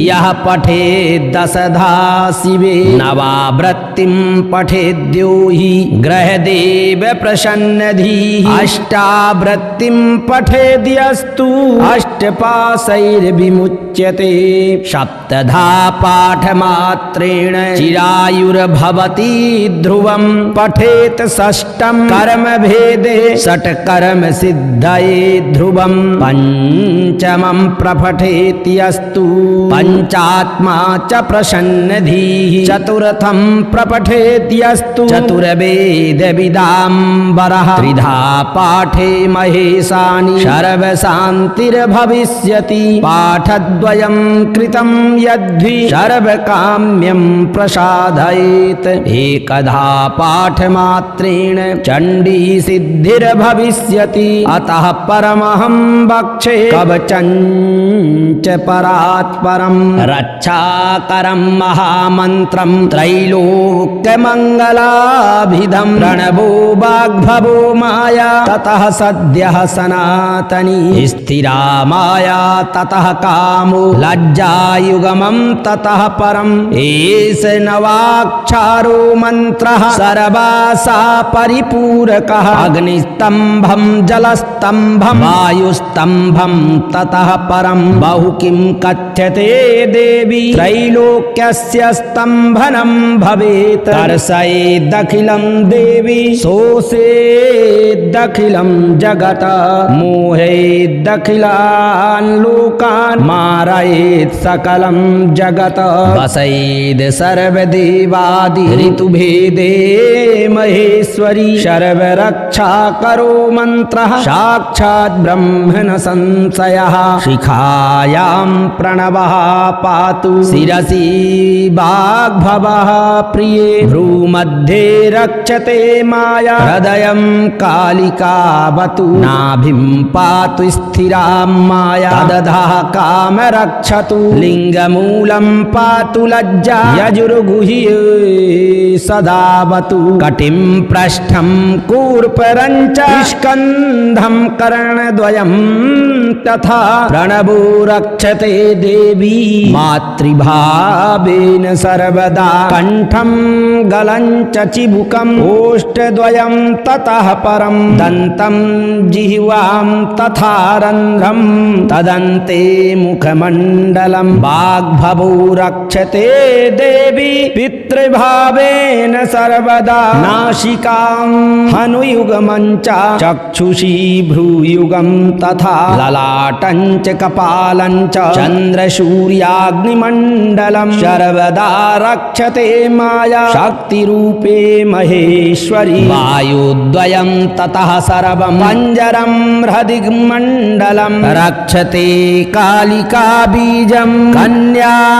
यः पठेत् दशधा शिवे नवावृत्तिं पठेद्यो हि ग्रहदेव प्रसन्नधीः अष्टावृत्तिं पठेद्यस्तु अष्टपाशैर्विमुच्यते सप्तधा पाठमात्रेण चिरायुर्भवति ध्रुवं पठेत् षष्ठं कर्मभेदे षट्कर्म सिद्धये ध्रुवं पञ्चमं प्रपठेति अस्तु पञ्चात्मा च प्रसन्नधीः चतुर्थं प्रपठेति अस्तु चतुर्वेद विदाम्बरः त्रिधा पाठे महेशानि सर्वशान्तिर्भविष्यति पाठद्वयं कृतं यद्वि सर्वकाम्यं प्रसादयेत् एकधा पाठमात्रेण चण्डी सिद्धिर्भविष्यति अतः परमहं वक्षे कवचञ्च परात्परं रक्षाकरं महामन्त्रं त्रैलोक्यमङ्गलाभिधं प्रणवो वाग्भवो माया ततः सद्यः सनातनी स्थिरा माया ततः कामो लज्जायुगमं ततः परम् एष नवाक्षरो मन्त्रः सर्वासा परिपूरकः अग्निस्तम्भं जलस्तम्भं वायुस्तम्भं ततः परं बहु किं कथ्यते देवी त्रैलोक्यस्य स्तम्भनं भवेत् कर्षयेदखिलं देवी शोषयेदखिलं जगत् मोहयेदखिलान् लोकान् मारयेत् सकलं जगत् वसयेद् सर्वदेवादि ऋतुभेदे महेश्वरी सर्वरक्षा करो मन्त्रः साक्षात् ब्रह्मण संशयः शिखायां प्रणवः पातु शिरसि वाग्भवः प्रिये भ्रूमध्ये रक्षते माया हृदयं कालिकावतु नाभिं पातु स्थिरां माया तदधः काम रक्षतु लिङ्गमूलं पातु लज्जा यजुर्गुह्ये सदावतु कटिं पृष्ठं कूर्परञ्च स्कन्धं कर्णद्वयं तथा प्रणवो रक्षते देवी मातृभावेन सर्वदा कण्ठं गलं च चिबुकम् ओष्ठद्वयं ततः परं दन्तं जिह्वां तथा रन्ध्रं तदन्ते मुखमण्डलं वाग्भवो रक्षते देवी पितृभावेन सर्वदा नासिकां हनुयुगमं च चक्षुषी भ्रूयुगं तथा ललाटं च कपालं च चन्द्रसूर्याग्निमण्डलं सर्वदा रक्षते माया शक्तिरूपे महेश्वरी वायुद्वयं ततः सर्वं पञ्जरं हृदिमण्डलं रक्षते कालिका बीजं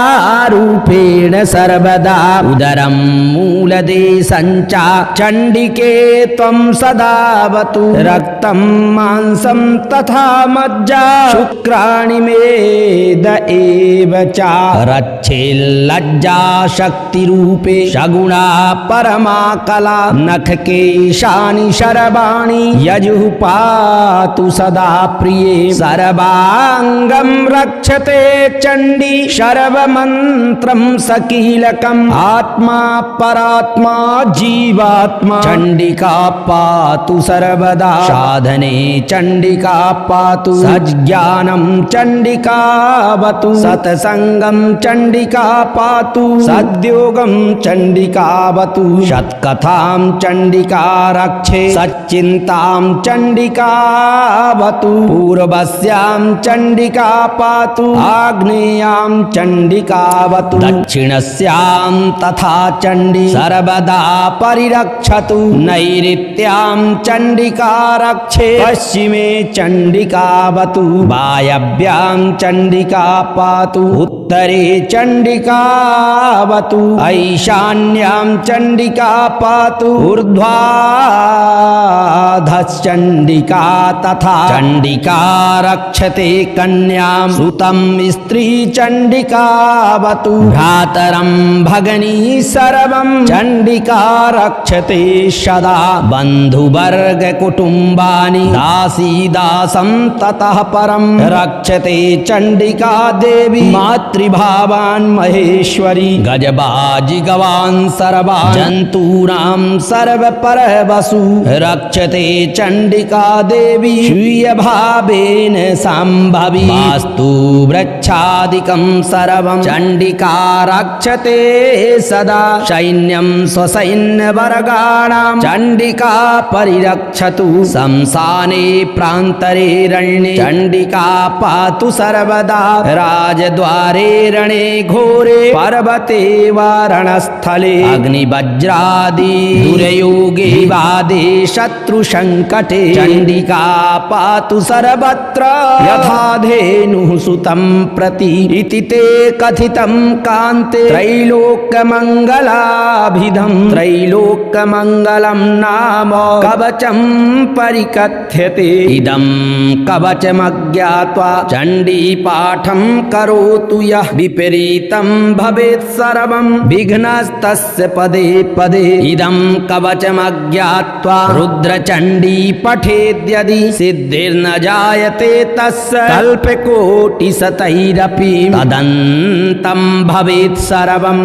कन्यारूपेण सर्वदा उदरं मूलदेशं च चण्डिके त्वं सदावतु रक्तं मांसं तथा मज्जा शुक्राणि मेद एव च रक्षेल्लज्जा शक्तिरूपे सगुणा परमा कला नखकेशानि शरवाणि यजुः पातु सदा प्रिये सर्वाङ्गं रक्षते चण्डी शर्वमन्त्रं सकीलकम् आत्मा परात्मा जीवात्मा चण्डिका पातु सर्वदा साधने चण्डिका पातु सज्ञानं चण्डिकावतु सत्सङ्गं चण्डिका पातु सद्योगं चण्डिकावतु सत्कथां चण्डिका रक्षे सच्चिन्तां चण्डिकावतु पूर्वस्यां चण्डिका पातु आग्नेयां चण्डिकावतु दक्षिणस्यां तथा चण्डी सर्वदा परिरक्षतु नैऋत्यां चण्डिका रक्षे पश्चिमे चण्डिकावतु वायव्यां चण्डिका पातु उत्तरे चण्डिकावतु ऐशान्यां चण्डिका पातु ऊर्ध्वाधश्चण्डिका तथा चण्डिका रक्षते कन्यां सुतं स्त्री चण्डिकावतु भ्रातरं भगनी सर्वं चण्डिका रक्षते सदा बन्धुवर्ग कुटुम्बानि दासी दासं ततः परं रक्षते चण्डिका देवी मातृभावान् महेश्वरी गजबाजि गवान् सर्वान् जन्तूनां सर्वपरवसु रक्षते चण्डिका देवी स्वीयभावेन सम्भवी वास्तु वृक्षादिकं सर्वं चण्डिका रक्षते सदा सैन्यं स्वसैन्यवर्गाणां चण्डिका परिरक्षतु शंसाने प्रान्तरे रण्ये चण्डिका पातु सर्वदा राजद्वारे रणे घोरे पर्वते वा रणस्थले अग्निवज्रादि दुर्योगे वादे शत्रुसङ्कटे चण्डिका पातु सर्वत्र यथा धेनुः सुतं प्रति इति ते कथितं कान्ते त्रैलोक्यमङ्गलाभिधं त्रैलोक्यमङ्गलं नाम कवचं परिकथ्यते इदं कवचमज्ञात्वा चण्डीपाठं करोतु यः विपरीतं भवेत् सर्वं विघ्नस्तस्य पदे पदे इदं कवचमज्ञात्वा रुद्रचण्डी पठेद्यदि सिद्धिर्न जायते तस्य कल्पकोटिशतैरपि तदन्तं भवेत् सर्वं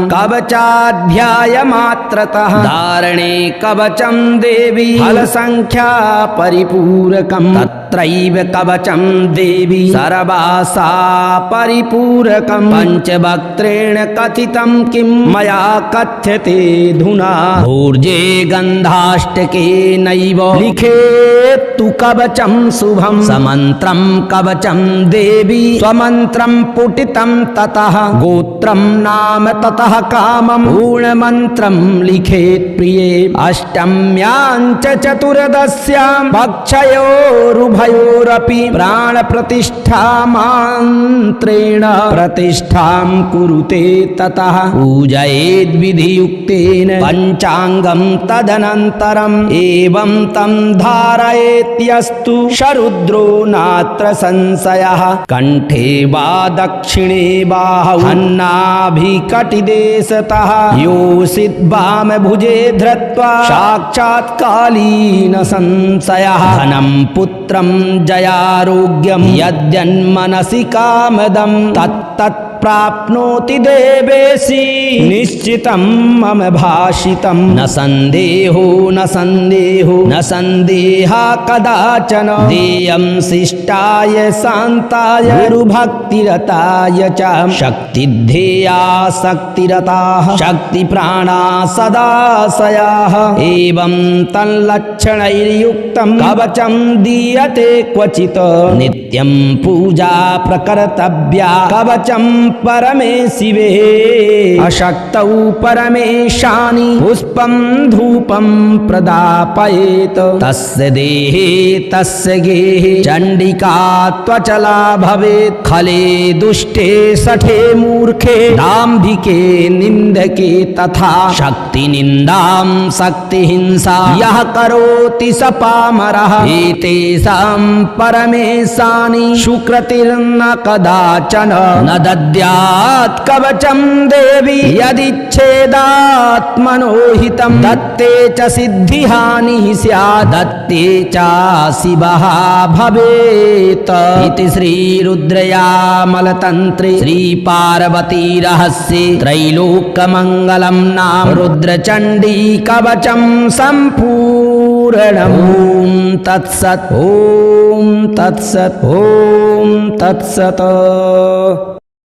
कवचाध्यायमात्रतः धारणे कवचं देवी फलसंख्या परिपूरकं तत्रैव कवचं देवी सर्वासा परिपूरकं पञ्चवक्त्रेण कथितं किं मया कथ्यते धुना ऊर्जे गन्धाष्टकेनैव लिखेत्तु कवचं शुभं समन्त्रं कवचं देवी स्वमन्त्रं पुटितं ततः गोत्रं नाम ततः कामं पूर्णमन्त्रं लिखेत् प्रिये अष्टम्यां च चतुर्दश्यां पक्षयोरुभयोरपि प्राणप्रतिष्ठामन्त्रेण प्रतिष्ठां कुरुते ततः पूजयेद्विधियुक्तेन पञ्चाङ्गं तदनन्तरम् एवं तं धारयेत्यस्तु शरुद्रो नात्र संशयः कण्ठे वा दक्षिणे बाहौ हन्नाभिकटिदेशतः योषित् वामभुजे धृत्वा साक्षात् कालीन संशयः धनं पुत्रं जयारोग्यं यद्यन्मनसि कामदं तत्तत् प्राप्नोति देवेशी निश्चितं मम भाषितं न संदेहो न संदेहो न संदेहा कदाचन देयं शिष्टाय शान्ताय गुरुभक्तिरताय च शक्तिध्येया शक्तिरताः शक्तिप्राणा सदाशयाः एवं तल्लक्षणैर्युक्तं कवचं दीयते क्वचित् नित्यं पूजा प्रकर्तव्या कवचं परमे शिवे अशक्तौ परमेशानि पुष्पं धूपं प्रदापयेत् तस्य देहे तस्य गेहे चण्डिका त्वचला भवेत् खले दुष्टे सठे मूर्खे दाम्भिके निन्दके तथा शक्तिनिन्दां शक्तिहिंसा यः करोति स पामरः एतेषां परमेशानि सुकृतिर्न कदाचन न दद्यात् कवचं देवी यदिच्छेदात्मनो हितं दत्ते च सिद्धिहानिः स्यात् दत्ते च शिवः भवेत् इति श्रीरुद्रयामलतन्त्रे श्रीपार्वती रहस्ये त्रैलोक्यमङ्गलं नाम रुद्रचण्डी कवचं सम्पूर्णम् ॐ तत्सत् ॐ तत्सत् ॐ तत्सत्।